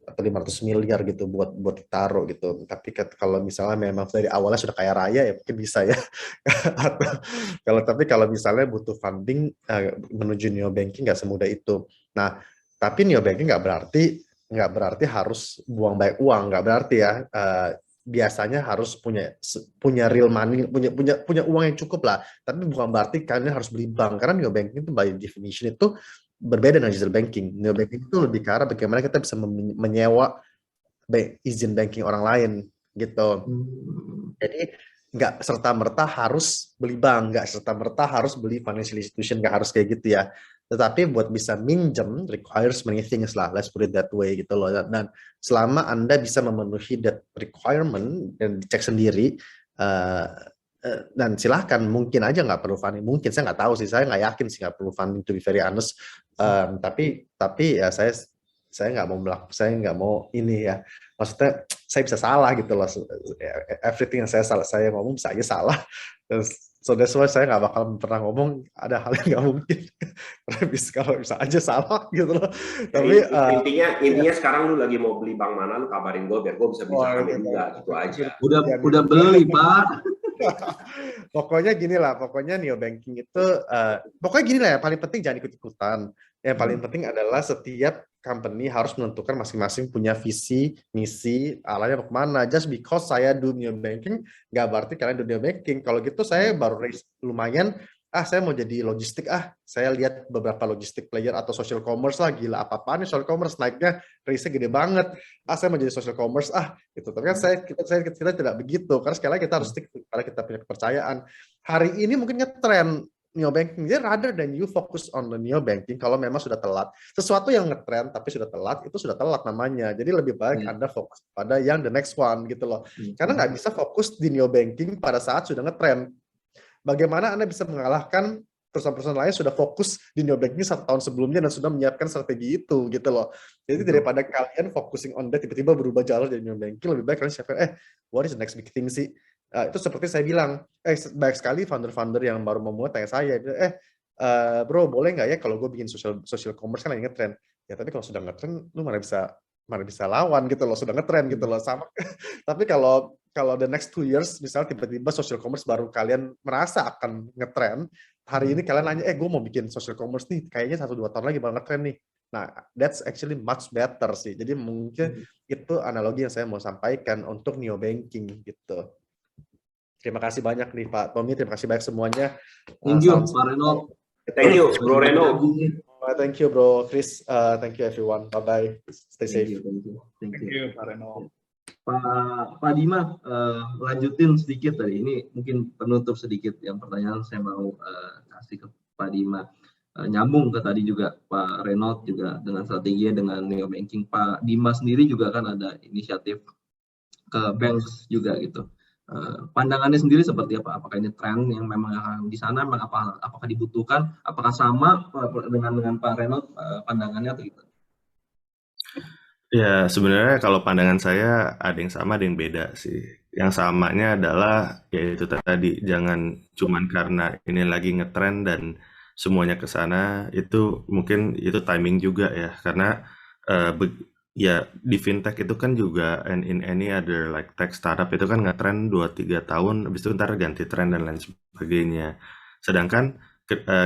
atau 500 miliar gitu buat ditaruh gitu. Tapi kalau misalnya memang dari awalnya sudah kaya raya ya mungkin bisa ya. Tapi kalau misalnya butuh funding menuju neo banking nggak semudah itu. Nah, tapi neo banking nggak berarti harus buang banyak uang, nggak berarti ya. Biasanya harus punya real money, punya uang yang cukup lah. Tapi bukan berarti kalian harus beli bank, karena neo banking itu by definition itu berbeda dengan digital banking. Neo banking itu lebih ke arah bagaimana kita bisa menyewa izin banking orang lain gitu. Jadi nggak serta-merta harus beli bank, nggak serta-merta harus beli financial institution, nggak harus kayak gitu ya. Tetapi buat bisa minjem requires many things lah, let's put it that way gitu loh. Dan selama Anda bisa memenuhi that requirement dan dicek sendiri, dan silahkan, mungkin aja nggak perlu funding. Mungkin, saya nggak tahu sih, saya nggak yakin sih nggak perlu funding, to be very honest. Tapi ya saya nggak mau ini ya. Maksudnya saya bisa salah gitu loh. Everything yang saya ngomong bisa aja salah. Dan so that's why saya nggak bakal pernah ngomong ada hal yang nggak mungkin. Kalau bisa aja salah gitu loh. Tapi intinya sekarang lu lagi mau beli bank mana, lu kabarin gue biar gue bisa sahamnya juga, gitu aja. Udah beli, Pak. Pokoknya gini lah, pokoknya neobanking itu pokoknya gini lah ya, paling penting jangan ikut-ikutan. Yang paling penting adalah setiap company harus menentukan masing-masing punya visi, misi, arahnya mau kemana. Just because saya do neobanking, nggak berarti kalian do neobanking. Kalau gitu saya baru raise lumayan, saya mau jadi logistik, saya lihat beberapa logistik player atau social commerce lah, gila apa-apaan nih social commerce, naiknya raise-nya gede banget. Saya mau jadi social commerce, gitu. Tapi kan kita tidak begitu, karena sekali lagi kita harus stick karena kita punya kepercayaan. Hari ini mungkin nge-trend neobanking, jadi rather than you focus on the neobanking, kalau memang sudah telat, sesuatu yang nge-trend tapi sudah telat, itu sudah telat namanya. Jadi lebih baik Anda fokus pada yang the next one gitu loh. Karena nggak bisa fokus di neobanking pada saat sudah nge-trend. Bagaimana Anda bisa mengalahkan perusahaan-perusahaan lain sudah fokus di neobanking 1 tahun sebelumnya dan sudah menyiapkan strategi itu gitu loh. Jadi daripada kalian focusing on that tiba-tiba berubah jalur jadi neobanking, lebih baik kalian siapkan what is the next big thing sih? Itu seperti saya bilang, banyak sekali founder-founder yang baru memulai tanya saya, bro boleh nggak ya kalau gue bikin social commerce kan lagi ngetrend, ya tapi kalau sudah ngetrend lu mana bisa lawan gitu loh, sudah ngetrend gitu loh sama. Tapi kalau the next 2 years misalnya tiba-tiba social commerce baru kalian merasa akan ngetrend, hari ini kalian nanya, gue mau bikin social commerce nih, kayaknya 1-2 tahun lagi bakal ngetrend nih. Nah, that's actually much better sih. Jadi mungkin itu analogi yang saya mau sampaikan untuk neobanking gitu. Terima kasih banyak nih Pak Tommy, terima kasih banyak semuanya. Thank you Pak Reno. Thank you Bro Reno. Thank you Bro Chris. Thank you everyone. Bye bye. Stay safe. Thank you Pak Reno. Pak Dima, lanjutin sedikit tadi. Ini mungkin penutup sedikit yang pertanyaan saya mau kasih ke Pak Dima. Nyambung ke tadi juga Pak Reno juga dengan strateginya dengan neobanking. Pak Dima sendiri juga kan ada inisiatif ke banks juga gitu. Pandangannya sendiri seperti apa? Apakah ini tren yang memang akan di sana, memang apakah dibutuhkan? Apakah sama dengan Pak Reno pandangannya atau gitu? Ya, sebenarnya kalau pandangan saya ada yang sama, ada yang beda sih. Yang samanya adalah yaitu tadi, jangan cuman karena ini lagi ngetren dan semuanya ke sana, itu mungkin itu timing juga ya, karena ya di fintech itu kan juga and in any other like tech startup itu kan ngetren 2-3 tahun, habis itu ntar ganti tren dan lain sebagainya. Sedangkan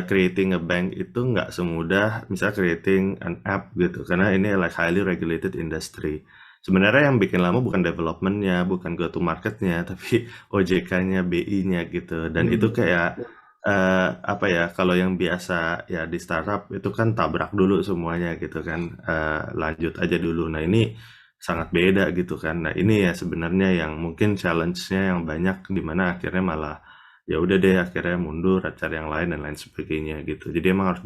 creating a bank itu nggak semudah misalnya creating an app gitu, karena ini like highly regulated industry. Sebenarnya yang bikin lama bukan development-nya, bukan go to market-nya, tapi OJK-nya, BI-nya gitu. Dan itu kayak apa ya, kalau yang biasa ya di startup itu kan tabrak dulu semuanya gitu kan, lanjut aja dulu. Nah ini sangat beda gitu kan. Nah ini ya sebenarnya yang mungkin challenge-nya yang banyak, di mana akhirnya malah ya udah deh akhirnya mundur, cari yang lain dan lain sebagainya gitu. Jadi emang harus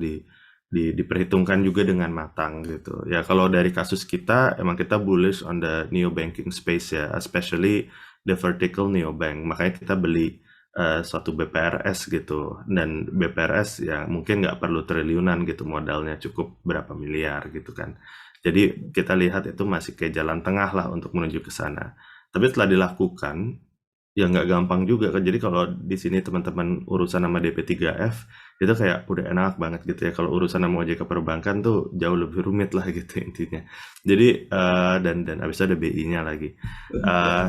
diperhitungkan juga dengan matang gitu. Ya kalau dari kasus kita, emang kita bullish on the neobanking space ya, especially the vertical neobank. Makanya kita beli suatu BPRS gitu, dan BPRS ya mungkin nggak perlu triliunan gitu modalnya, cukup berapa miliar gitu kan. Jadi kita lihat itu masih kayak jalan tengah lah untuk menuju ke sana. Tapi setelah dilakukan ya nggak gampang juga kan. Jadi kalau di sini teman-teman urusan sama DP3F itu kayak udah enak banget gitu ya. Kalau urusan sama OJK perbankan tuh jauh lebih rumit lah gitu intinya. Jadi dan habis itu ada BI-nya lagi.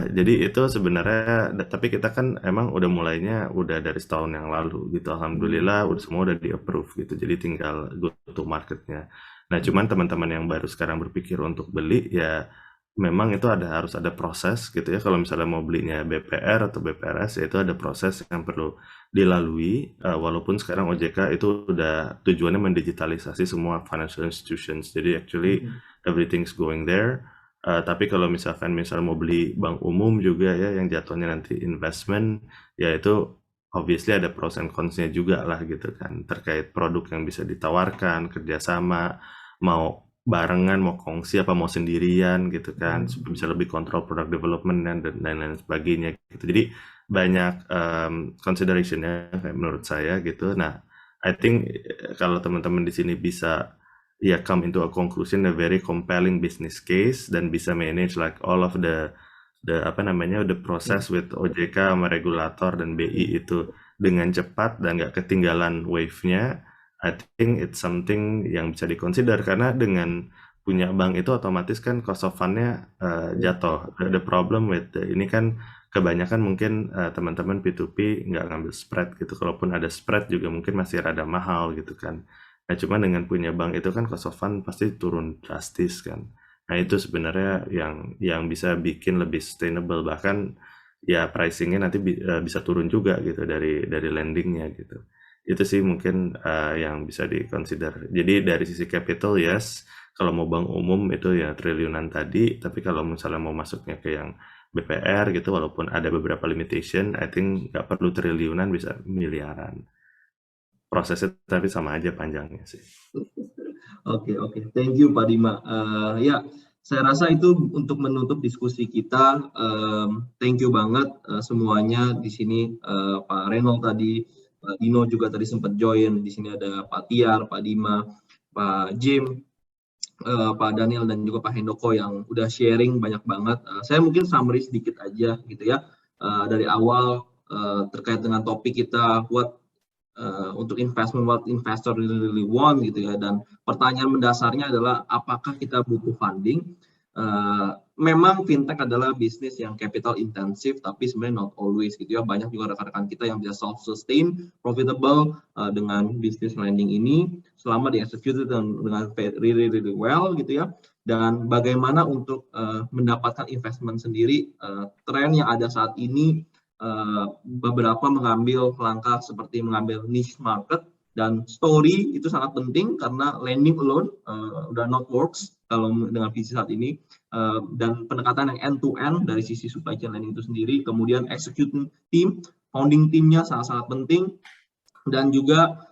Jadi itu sebenarnya, tapi kita kan emang udah mulainya udah dari setahun yang lalu gitu. Alhamdulillah udah semua udah di-approve gitu. Jadi tinggal go to market-nya. Nah cuman teman-teman yang baru sekarang berpikir untuk beli ya memang itu harus ada proses gitu ya. Kalau misalnya mau belinya BPR atau BPRS ya itu ada proses yang perlu dilalui, walaupun sekarang OJK itu udah tujuannya mendigitalisasi semua financial institutions, jadi actually everything's going there. Tapi kalau misalkan mau beli bank umum juga ya yang jatuhnya nanti investment, ya itu obviously ada pros and cons-nya juga lah gitu kan, terkait produk yang bisa ditawarkan, kerjasama, mau barengan, mau kongsi apa mau sendirian gitu kan, supaya bisa lebih kontrol product development dan lain-lain sebagainya gitu. Jadi banyak consideration-nya menurut saya gitu. Nah, I think kalau teman-teman di sini bisa ya come into a conclusion, a very compelling business case, dan bisa manage like all of the the process with OJK sama regulator dan BI itu dengan cepat dan nggak ketinggalan wave-nya, I think it's something yang bisa diconsider, karena dengan punya bank itu otomatis kan cost of fund-nya jatuh. The problem with ini kan kebanyakan mungkin teman-teman P2P nggak ngambil spread gitu, kalaupun ada spread juga mungkin masih rada mahal gitu kan. Nah, cuma dengan punya bank itu kan cost of fund pasti turun drastis kan. Nah, itu sebenarnya yang bisa bikin lebih sustainable, bahkan ya pricing-nya nanti bisa turun juga gitu dari lending-nya gitu. Itu sih mungkin yang bisa di-consider. Jadi dari sisi capital, yes, kalau mau bank umum itu ya triliunan tadi, tapi kalau misalnya mau masuknya ke yang BPR gitu, walaupun ada beberapa limitation, I think nggak perlu triliunan, bisa miliaran. Prosesnya tapi sama aja panjangnya sih. Oke. Thank you Pak Dima. Ya, saya rasa itu untuk menutup diskusi kita. Thank you banget semuanya di sini. Pak Reno tadi, Pak Dino juga tadi sempat join. Di sini ada Pak Tiar, Pak Dima, Pak Jim, Pak Daniel, dan juga Pak Hendoko yang udah sharing banyak banget. Saya mungkin summary sedikit aja gitu ya. Dari awal terkait dengan topik kita, untuk investment, what investor really want gitu ya, dan pertanyaan mendasarnya adalah apakah kita butuh funding. Memang fintech adalah bisnis yang capital intensive, tapi sebenarnya not always gitu ya. Banyak juga rekan-rekan kita yang bisa self sustain, profitable dengan bisnis lending ini selama di execute dengan really well gitu ya. Dan bagaimana untuk mendapatkan investment sendiri, tren yang ada saat ini, beberapa mengambil langkah seperti mengambil niche market, dan story itu sangat penting karena lending alone udah not works kalau dengan visi saat ini, dan pendekatan yang end to end dari sisi supply chain lending itu sendiri, kemudian executing team, founding teamnya sangat-sangat penting, dan juga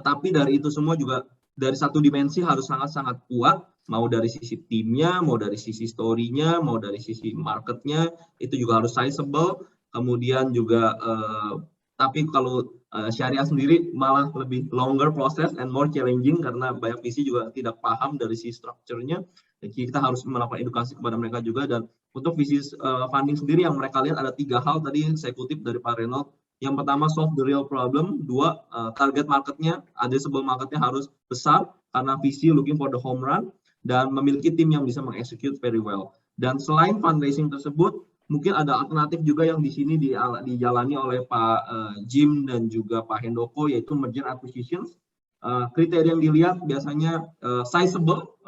tapi dari itu semua juga dari satu dimensi harus sangat-sangat kuat, mau dari sisi timnya, mau dari sisi story-nya, mau dari sisi marketnya, itu juga harus sizable. Kemudian juga, tapi kalau syariah sendiri malah lebih longer process and more challenging karena banyak VC juga tidak paham dari si structure-nya. Jadi kita harus melakukan edukasi kepada mereka juga. Dan untuk VC funding sendiri yang mereka lihat ada 3 hal tadi yang saya kutip dari Pak Reno. Yang pertama, solve the real problem. 2, target marketnya, addressable marketnya harus besar karena VC looking for the home run, dan memiliki tim yang bisa mengexecute very well. Dan selain fundraising tersebut, mungkin ada alternatif juga yang di sini dijalani oleh Pak Jim dan juga Pak Hendoko, yaitu merger acquisitions. Kriteria yang dilihat biasanya sizable,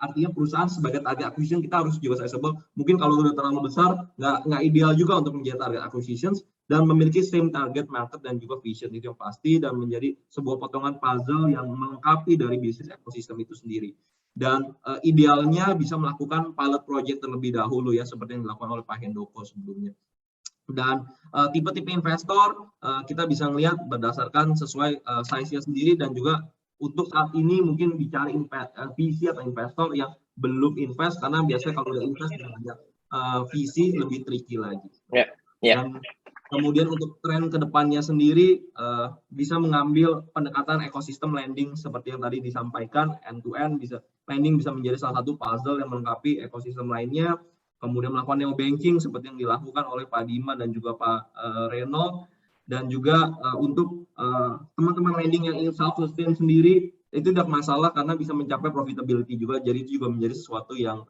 artinya perusahaan sebagai target acquisition kita harus juga sizable. Mungkin kalau udah terlalu besar, nggak ideal juga untuk menjadi target acquisitions, dan memiliki same target market dan juga vision, itu yang pasti, dan menjadi sebuah potongan puzzle yang melengkapi dari bisnis ekosistem itu sendiri. Dan idealnya bisa melakukan pilot project terlebih dahulu ya, seperti yang dilakukan oleh Pak Hendoko sebelumnya. Dan tipe-tipe investor kita bisa melihat berdasarkan sesuai size-nya sendiri, dan juga untuk saat ini mungkin dicari VC atau investor yang belum invest, karena biasanya kalau udah invest banyak VC lebih tricky lagi. Dan kemudian untuk tren kedepannya sendiri bisa mengambil pendekatan ekosistem lending seperti yang tadi disampaikan, end to end, bisa lending bisa menjadi salah satu puzzle yang melengkapi ekosistem lainnya. Kemudian melakukan neo banking seperti yang dilakukan oleh Pak Dima dan juga Pak Reno, dan juga untuk teman-teman lending yang ingin self sustain sendiri itu tidak masalah karena bisa mencapai profitability juga. Jadi itu juga menjadi sesuatu yang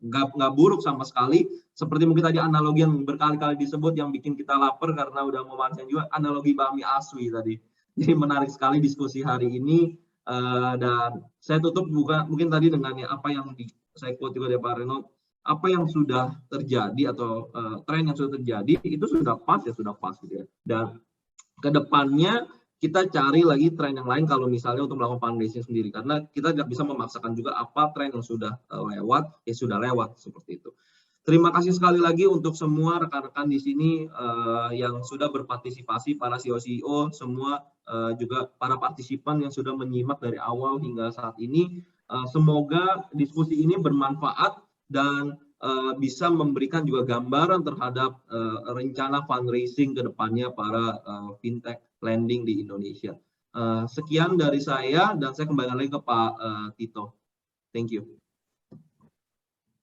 nggak buruk sama sekali. Seperti mungkin tadi analogi yang berkali-kali disebut yang bikin kita lapar karena udah mau makan juga, analogi bakmi aswi tadi. Jadi menarik sekali diskusi hari ini. Dan saya tutup mungkin tadi dengan apa yang saya quote juga dari Pak Reno, apa yang sudah terjadi atau tren yang sudah terjadi itu sudah pas ya sudah pas gitu ya. Dan kedepannya kita cari lagi tren yang lain kalau misalnya untuk melakukan fundraising sendiri, karena kita tidak bisa memaksakan juga apa tren yang sudah lewat ya sudah lewat seperti itu. Terima kasih sekali lagi untuk semua rekan-rekan di sini yang sudah berpartisipasi, para CEO semua, juga para partisipan yang sudah menyimak dari awal hingga saat ini. Semoga diskusi ini bermanfaat dan bisa memberikan juga gambaran terhadap rencana fundraising ke depannya para fintech lending di Indonesia. Sekian dari saya, dan saya kembali lagi ke Pak Tito. Thank you.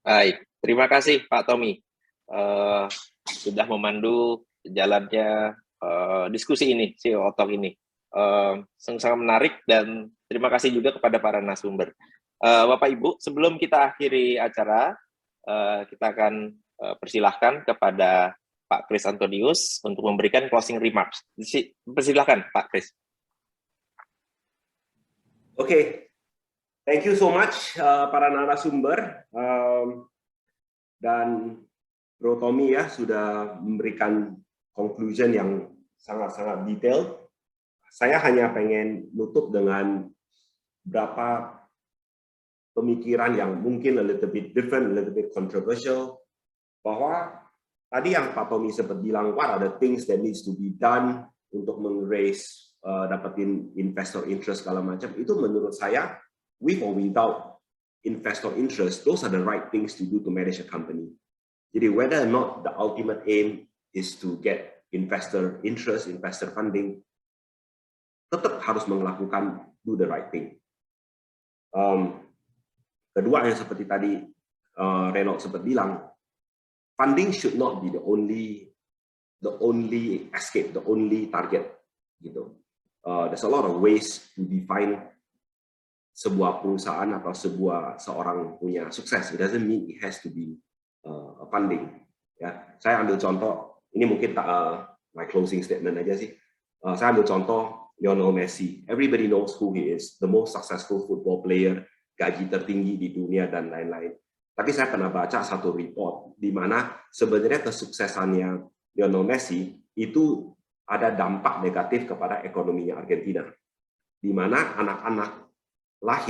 Baik, Terima kasih Pak Tommy sudah memandu jalannya diskusi ini, CEO Talk ini. Sangat menarik dan terima kasih juga kepada para narasumber. Bapak Ibu, sebelum kita akhiri acara, kita akan persilahkan kepada Pak Kris Antonius untuk memberikan closing remarks. Persilahkan Pak Kris. Oke, thank you so much para narasumber dan Bro Tommy ya sudah memberikan conclusion yang sangat-sangat detail. Saya hanya pengen nutup dengan beberapa pemikiran yang mungkin a little bit different, a little bit controversial, bahwa tadi yang Pak Tommy sempat bilang, what are the things that needs to be done untuk meng-raise, dapetin investor interest segala macam, itu menurut saya, with or without investor interest, those are the right things to do to manage a company. Jadi whether or not the ultimate aim is to get investor interest, investor funding, tetap harus melakukan do the right thing. Kedua yang seperti tadi Renaud sempat bilang, funding should not be the only escape, the only target. Gitu. There's a lot of ways to define sebuah perusahaan atau seorang punya sukses. It doesn't mean it has to be funding. Ya, saya ambil contoh. Ini mungkin my closing statement aja sih. Saya ambil contoh Lionel Messi. Everybody knows who he is, the most successful football player, gaji tertinggi di dunia dan lain-lain. Tapi saya pernah baca satu report di mana sebenarnya kesuksesannya Lionel Messi itu ada dampak negatif kepada ekonominya Argentina. Di mana anak-anak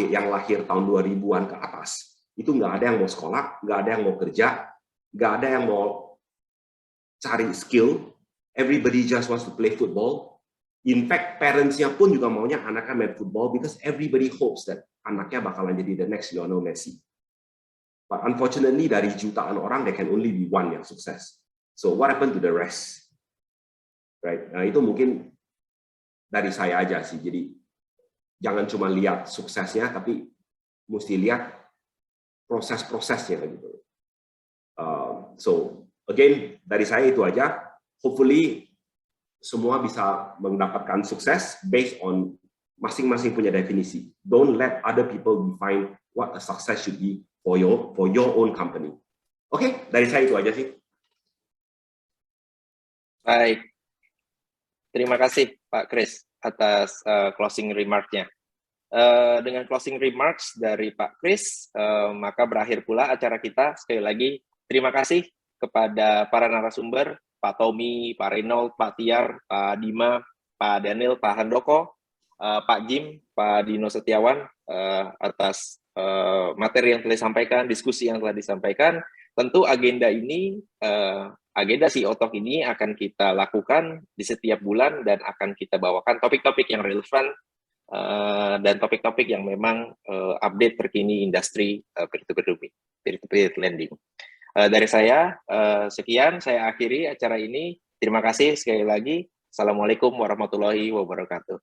yang lahir tahun 2000-an ke atas, itu nggak ada yang mau sekolah, nggak ada yang mau kerja, nggak ada yang mau cari skill, everybody just wants to play football. In fact, parents-nya pun juga maunya anaknya main football because everybody hopes that anaknya bakalan jadi the next Lionel Messi. But unfortunately, dari jutaan orang, there can only be one yang sukses. So what happened to the rest? Right? Nah, itu mungkin dari saya aja sih. Jadi jangan cuma lihat suksesnya, tapi mesti lihat proses-prosesnya gitu. So again, dari saya itu aja. Hopefully semua bisa mendapatkan sukses based on masing-masing punya definisi. Don't let other people define what a success should be for your own company. Oke, dari saya itu aja sih. Baik. Terima kasih Pak Kris atas closing remarks-nya. Dengan closing remarks dari Pak Kris, maka berakhir pula acara kita. Sekali lagi, terima kasih kepada para narasumber, Pak Tommy, Pak Renaud, Pak Tiar, Pak Dima, Pak Daniel, Pak Handoko, Pak Jim, Pak Dino Setiawan, atas materi yang telah disampaikan, diskusi yang telah disampaikan. Tentu agenda ini, agenda CEO Talk ini akan kita lakukan di setiap bulan dan akan kita bawakan topik-topik yang relevan dan topik-topik yang memang update terkini industri peer-to-peer lending. Dari saya, sekian, saya akhiri acara ini. Terima kasih sekali lagi. Assalamualaikum warahmatullahi wabarakatuh.